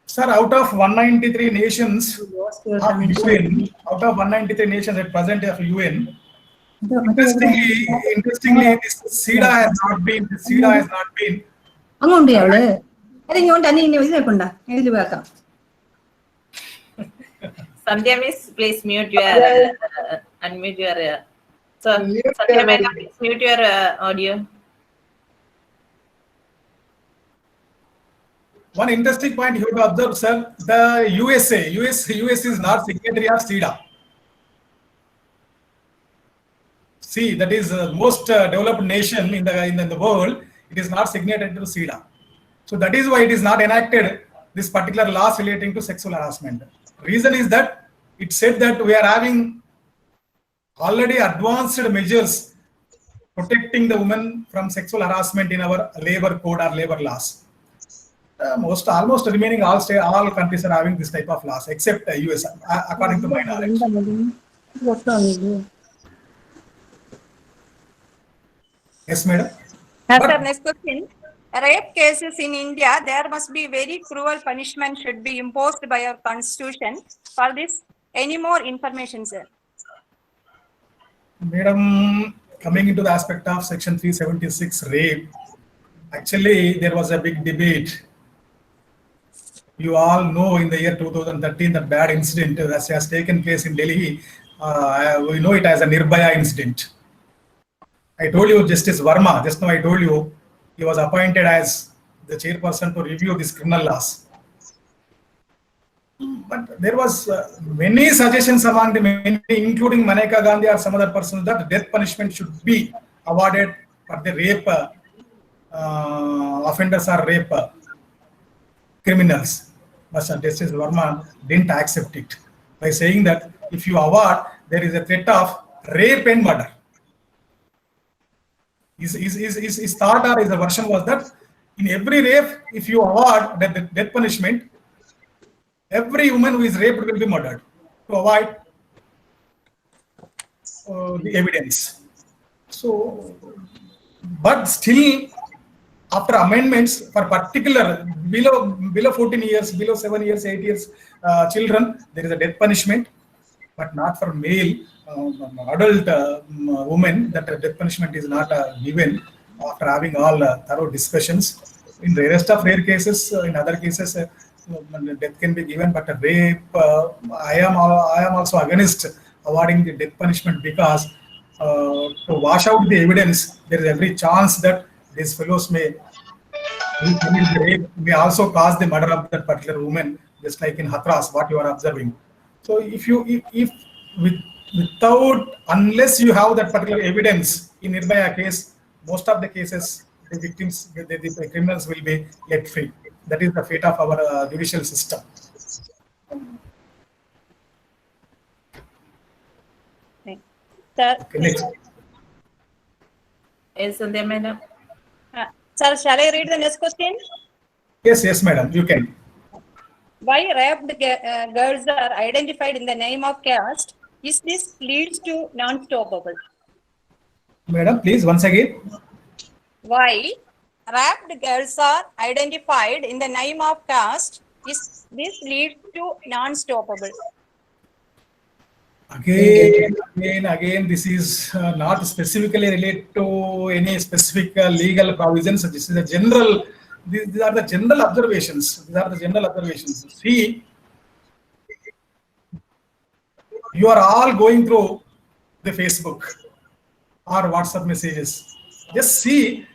Sir, out of 193 nations of UN, out of 193 nations at present of UN, interestingly, this SIDA has not been. അങ്ങോട്ട് അവള് അതിങ്ങോട്ട് അനി ഇനി ഇതേക്കൊണ്ട ഇതിൽ വെക്കാം. Sandhya Miss, please mute your, unmute your, so Mute Sandhya your Madam, audio. please mute your audio. One interesting point you have to observe, sir, the US is not signatory of SIDA. See, that is the most developed nation in the world. It is not signatory to SIDA. So that is why it is not enacted this particular laws relating to sexual harassment. Reason is that it said that we are having already advanced measures protecting the women from sexual harassment in our labor code or labor laws. Almost remaining all countries are having this type of laws except US, according to my knowledge. Yes, madam. Sir, next question. Rape cases in India, there must be very cruel punishment should be imposed by our constitution. For this, any more information, sir? Madam, coming into the aspect of section 376 rape, actually there was a big debate. You all know in the year 2013 that bad incident that has taken place in Delhi. We know it as a Nirbhaya incident. I told you Justice Verma, just now I told you, he was appointed as the chairperson to review these criminal laws. But there was many suggestions among the many, including Maneka Gandhi or some other persons, that death punishment should be awarded for the rape offenders or rape criminals. But Justice Verma didn't accept it by saying that if you award, there is a threat of rape and murder. His thought or his version was that in every rape, if you award the death punishment, every woman who is raped will be murdered to avoid the evidence. So, but still, after amendments for particular below 14 years, below 7 years, 8 years children, there is a death punishment, but not for male adult women. That death punishment is not given after having all thorough discussions. In the rest of rare cases, in other cases, death can be given, but rape, I am also against awarding the death punishment because to wash out the evidence, there is every chance that these fellows may also cause the murder of that particular woman, just like in Hathras, what you are observing. So unless you have that particular evidence in Nirbhaya case, most of the cases, the victims, the criminals will be let free. That is the fate of our judicial system. Sir, Okay, next. Yes, Sandhya Madam. sir, shall I read the next question? Yes, madam, you can. Why raped girls are identified in the name of caste? Is this leads to non-stoppable? Madam, please, once again. Why raped girls are identified in the name of caste? Is this leads to non-stoppable? Again, this is not specifically related to any specific legal provisions. This is a general. These are the general observations. See, you are all going through the Facebook or WhatsApp messages. Just see,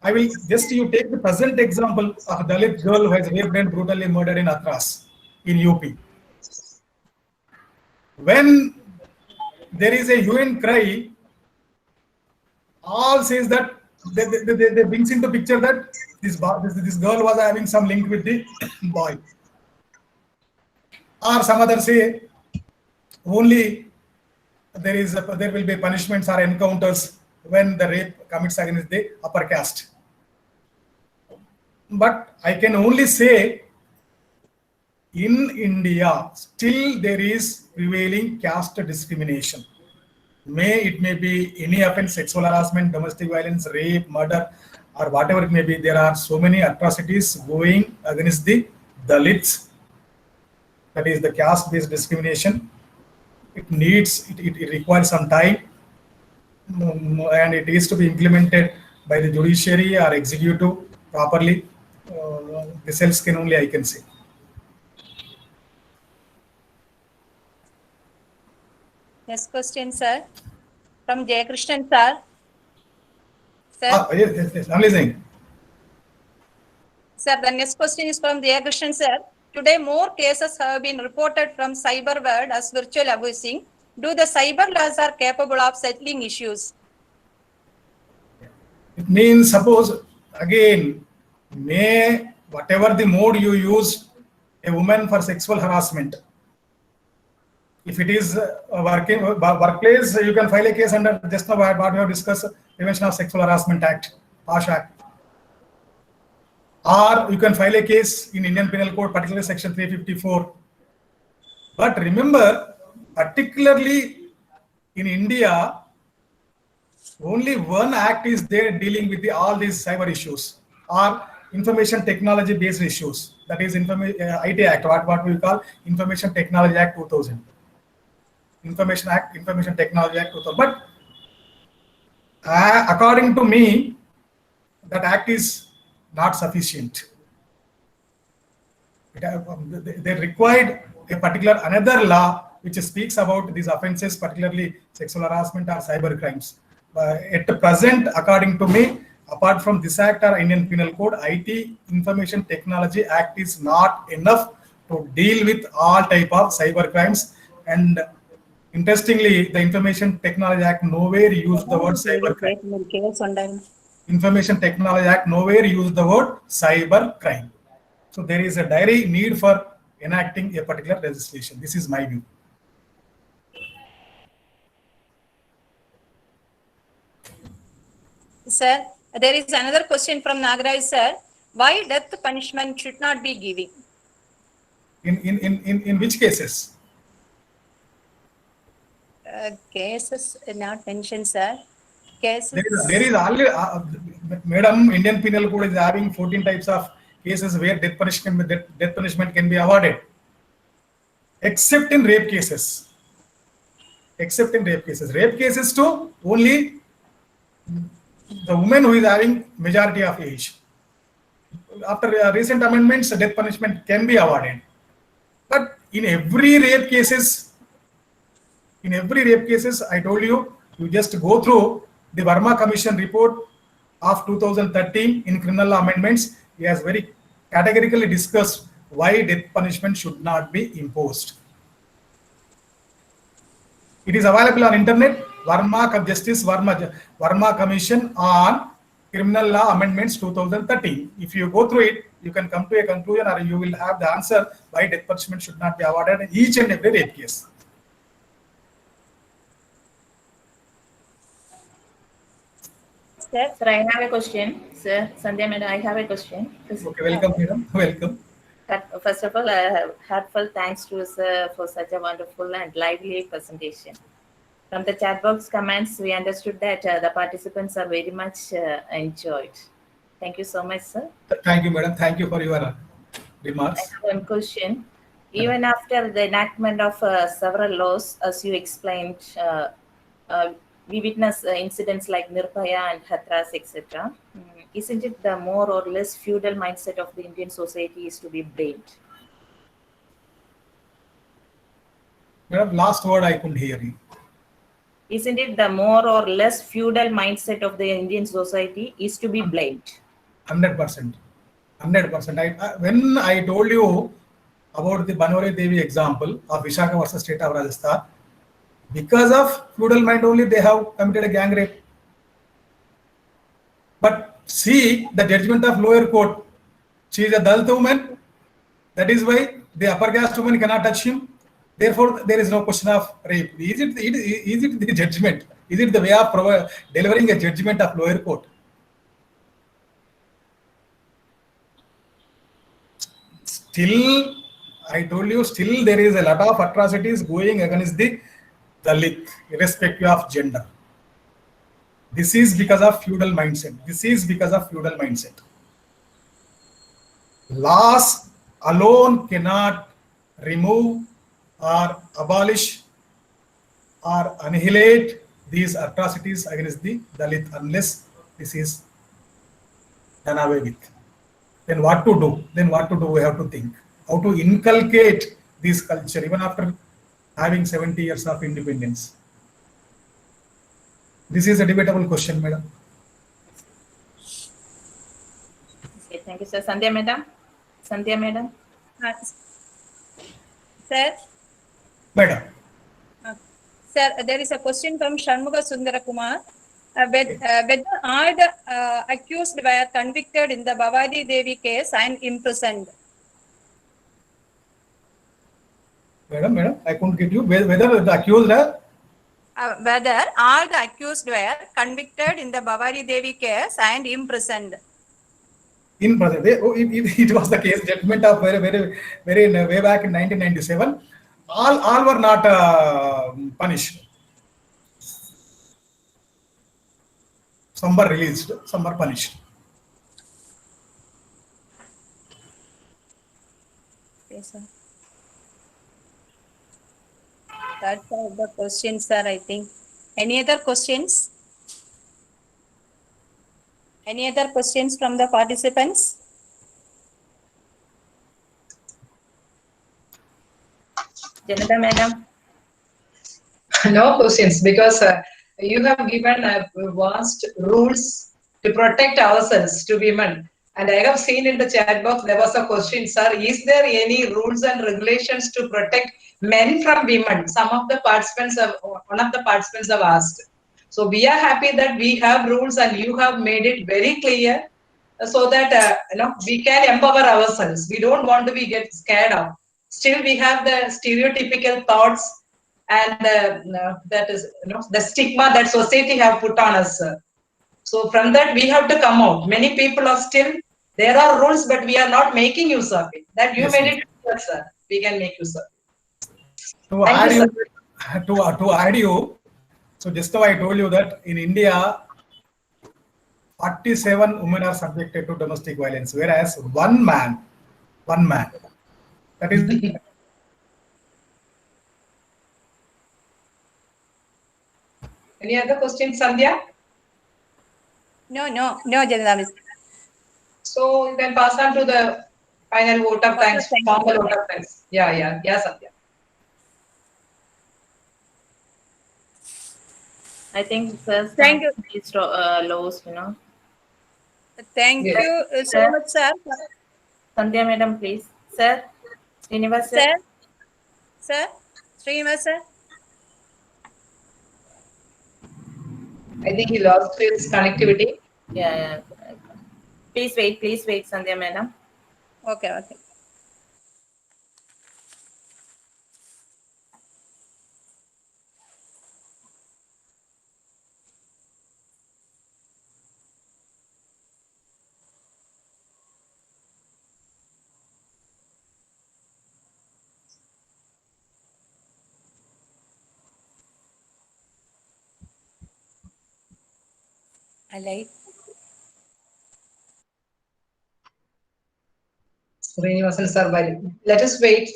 you take the present example of a Dalit girl who has raped and brutally murdered in Hathras in UP. When there is a UN cry, all says that they brings into picture that this girl was having some link with the boy, or some other say only there will be punishments or encounters when the rape commits against the upper caste. But I can only say in India, still there is prevailing caste discrimination. It may be any offense, sexual harassment, domestic violence, rape, murder, or whatever it may be. There are so many atrocities going against the Dalits. That is the caste-based discrimination. It requires some time, and it is to be implemented by the judiciary or executive properly. This else can only I can say. Next question, sir. From Jayakrishnan, sir. Sir, Yes, I'm listening. sir, the next question is from Jayakrishnan, sir. Today, more cases have been reported from cyber world as virtual abusing. Do the cyber laws are capable of settling issues? It means, suppose, again, whatever the mode you use a woman for sexual harassment, if it is a workplace, you can file a case under just now what we have discussed, Prevention of Sexual Harassment Act, PASH Act. Or you can file a case in Indian Penal Code, particularly Section 354. But remember, particularly in India, only one act is there dealing with all these cyber issues or information technology based issues. That is IT Act, what we call Information Technology Act 2000. Information Technology Act 2000. But according to me, that act is not sufficient. They required a particular another law which speaks about these offences, particularly sexual harassment or cyber crimes. At present, according to me, apart from this act or Indian Penal Code, IT Information Technology Act is not enough to deal with all type of cyber crimes. And interestingly, the Information Technology Act nowhere used the word cyber crime. Information Technology Act nowhere used the word cyber crime. So there is a dire need for enacting a particular legislation. This is my view. Sir, there is another question from Nagaraj, sir. Why death punishment should not be given? In which cases? Cases not mentioned, sir. Cases. There is only, Madam, Indian Penal Code is having 14 types of cases where death punishment can be awarded, except in rape cases. Except in rape cases. Rape cases too, only the woman who is having majority of age. After recent amendments, death punishment can be awarded. But in every rape cases, I told you, you just go through the Verma Commission report of 2013 in criminal law amendments. He has very categorically discussed why death punishment should not be imposed. It is available on internet, Verma Commission on Criminal Law Amendments 2013. If you go through it, you can come to a conclusion, or you will have the answer why death punishment should not be awarded in each and every rape case. Sir, I have a question. Sir, Sandhya Madam, I have a question. Okay, welcome, madam. Welcome. First of all, I have heartfelt thanks to sir for such a wonderful and lively presentation. From the chat box comments, we understood that the participants are very much enjoyed. Thank you so much, sir. Thank you, madam. Thank you for your remarks. I have one question. Even after the enactment of several laws, as you explained, we witness incidents like Nirbhaya and Hathras, etc. Isn't it the more or less feudal mindset of the Indian society is to be blamed? Madam, last word I couldn't hear you. Isn't it the more or less feudal mindset of the Indian society is to be blamed? 100%. 100%. When I told you about the Banwari Devi example of Vishaka versus state of Rajasthan, because of feudal mind only they have committed a gang rape. But see the judgment of lower court. She is a Dalit woman. That is why the upper caste woman cannot touch him. Therefore, there is no question of rape. Is it the judgment? Is it the way of delivering a judgment of lower court? Still, I told you, still there is a lot of atrocities going against the Dalit, irrespective of gender. This is because of feudal mindset. This is because of feudal mindset. Laws alone cannot remove or abolish or annihilate these atrocities against the Dalit unless this is done away with. Then what to do? We have to think. How to inculcate this culture even after having 70 years of independence. This is a debatable question, madam. Okay, thank you, sir. Sandhya madam. Sandhya madam. Sir, Madam. sir, there is a question from Shanmuga Sundara Kumar. Whether all the accused were convicted in the Bhavadi Devi case and imprisoned. Madam, I couldn't get you. Whether the accused are? Whether all the accused were convicted in the Bhavadi Devi case and imprisoned. In present, it was the case judgment of very way back in 1997. All were not punished. Some were released, some were punished. Okay, sir. That's all the questions, sir, I think. Any other questions? Any other questions from the participants? Janata madam. No questions, because you have given vast rules to protect ourselves to women. And I have seen in the chat box there was a question, sir, is there any rules and regulations to protect men from women? Some of the participants one of the participants have asked. So we are happy that we have rules and you have made it very clear so that we can empower ourselves. We don't want to be get scared of. Still we have the stereotypical thoughts and that is the stigma that society have put on us. So from that we have to come out. Many people are still, there are rules, but we are not making use of it. That you made it clear, sir. We can make use of it. To add you, so just now I told you that in India, 47 women are subjected to domestic violence, whereas one man, that is Any other questions, Sandhya? No, Janata Miss. So you can pass on to the final vote of thanks, formal vote of thanks. Yeah, Sandhya. I think, sir. Thank you. These laws, Thank Yes. you so much, sir. Sandhya madam, please. Sir. Srinivas sir. Sir, Srinivas sir. I think he lost his connectivity. Yeah. Please wait, Sandhya madam. Okay. Alight. Srinivasan sir, let us wait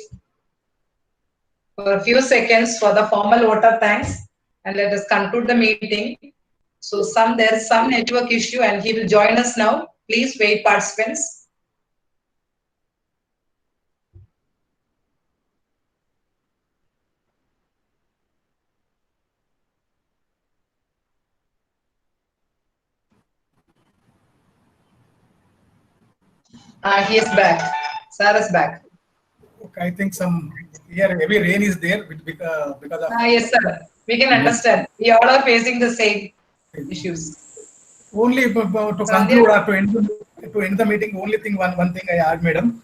for a few seconds for the formal vote of thanks and let us conclude the meeting. So there is some network issue and he will join us now. Please wait, participants. He is back. Sir is back. okay, I think some here heavy rain is there because of Yes, sir. We can understand. We all are facing the same issues. only to conclude or to end the meeting. Only thing one thing I add, madam.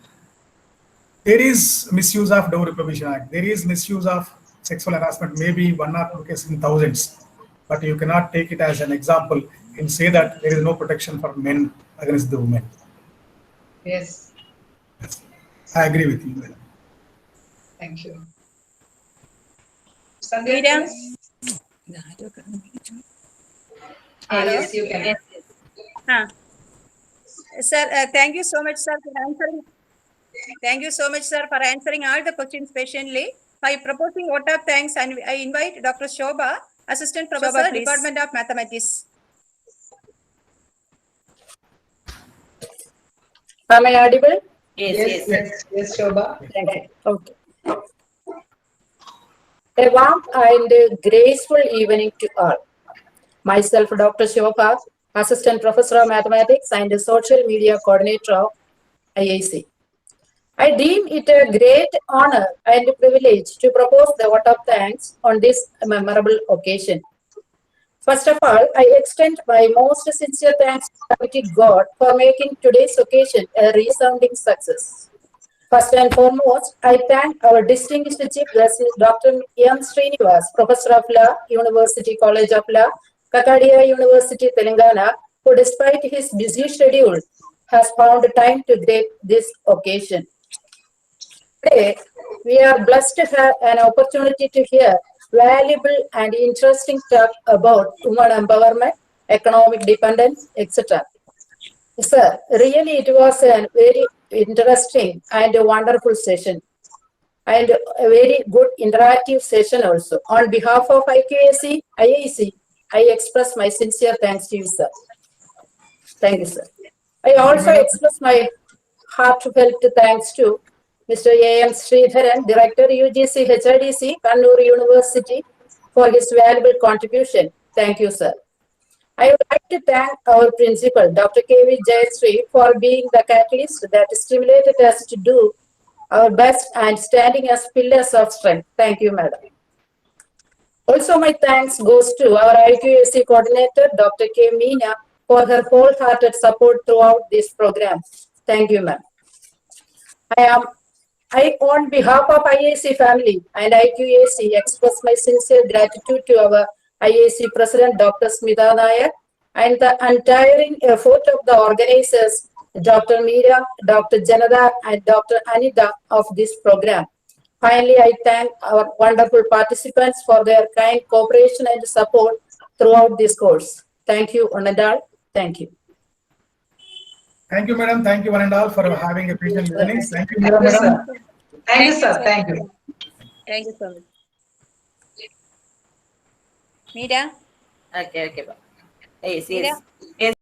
There is misuse of Dowry Prohibition Act. There is misuse of sexual harassment. Maybe one or two cases in thousands but you cannot take it as an example and say that there is no protection for men against the women. Yes, I agree with you, madam. thank you. Miriam? Yes, you can. Sir, thank you so much, sir, for answering. Thank you so much, sir, for answering all the questions patiently. By proposing vote of thanks, and I invite Dr. Shobha, Assistant Professor, please. Department of Mathematics. Am I audible? Yes, Shobha. Thank you. Okay. A warm and graceful evening to all. Myself, Dr. Shobha, Assistant Professor of Mathematics and Social Media Coordinator of IIC. I deem it a great honor and privilege to propose the vote of thanks on this memorable occasion. First of all, I extend my most sincere thanks to Almighty God for making today's occasion a resounding success. First and foremost, I thank our distinguished Chief Guest, Dr. M. Srinivas, Professor of Law, University College of Law, Kakadia University, Telangana, who despite his busy schedule has found time to grace this occasion. Today, we are blessed to have an opportunity to hear valuable and interesting talk about women empowerment, economic dependence, etc. Sir, really it was a very interesting and a wonderful session and a very good interactive session also. On behalf of IIC, I express my sincere thanks to you, sir. Thank you, sir. I also express my heartfelt thanks to Mr. A.M. Sridharan, Director UGC HRDC, Kannur University, for his valuable contribution. Thank you, sir. I would like to thank our principal, Dr. K.V. Jayashree, for being the catalyst that stimulated us to do our best and standing as pillars of strength. Thank you, madam. Also, my thanks goes to our IQAC coordinator, Dr. K. Meena, for her wholehearted support throughout this program. Thank you, ma'am. I, on behalf of IAC family and IQAC, express my sincere gratitude to our IAC President, Dr. Smita Nayak, and the untiring effort of the organizers, Dr. Meera, Dr. Janada, and Dr. Anita of this program. Finally, I thank our wonderful participants for their kind cooperation and support throughout this course. Thank you, one and all. Thank you. Thank you, madam. Thank you, one and all, for having a patient listening. Thank you, Thank you, madam. sir. Thank you, sir. Thank you. Thank you so much. Meera? Okay. Yes. Meera?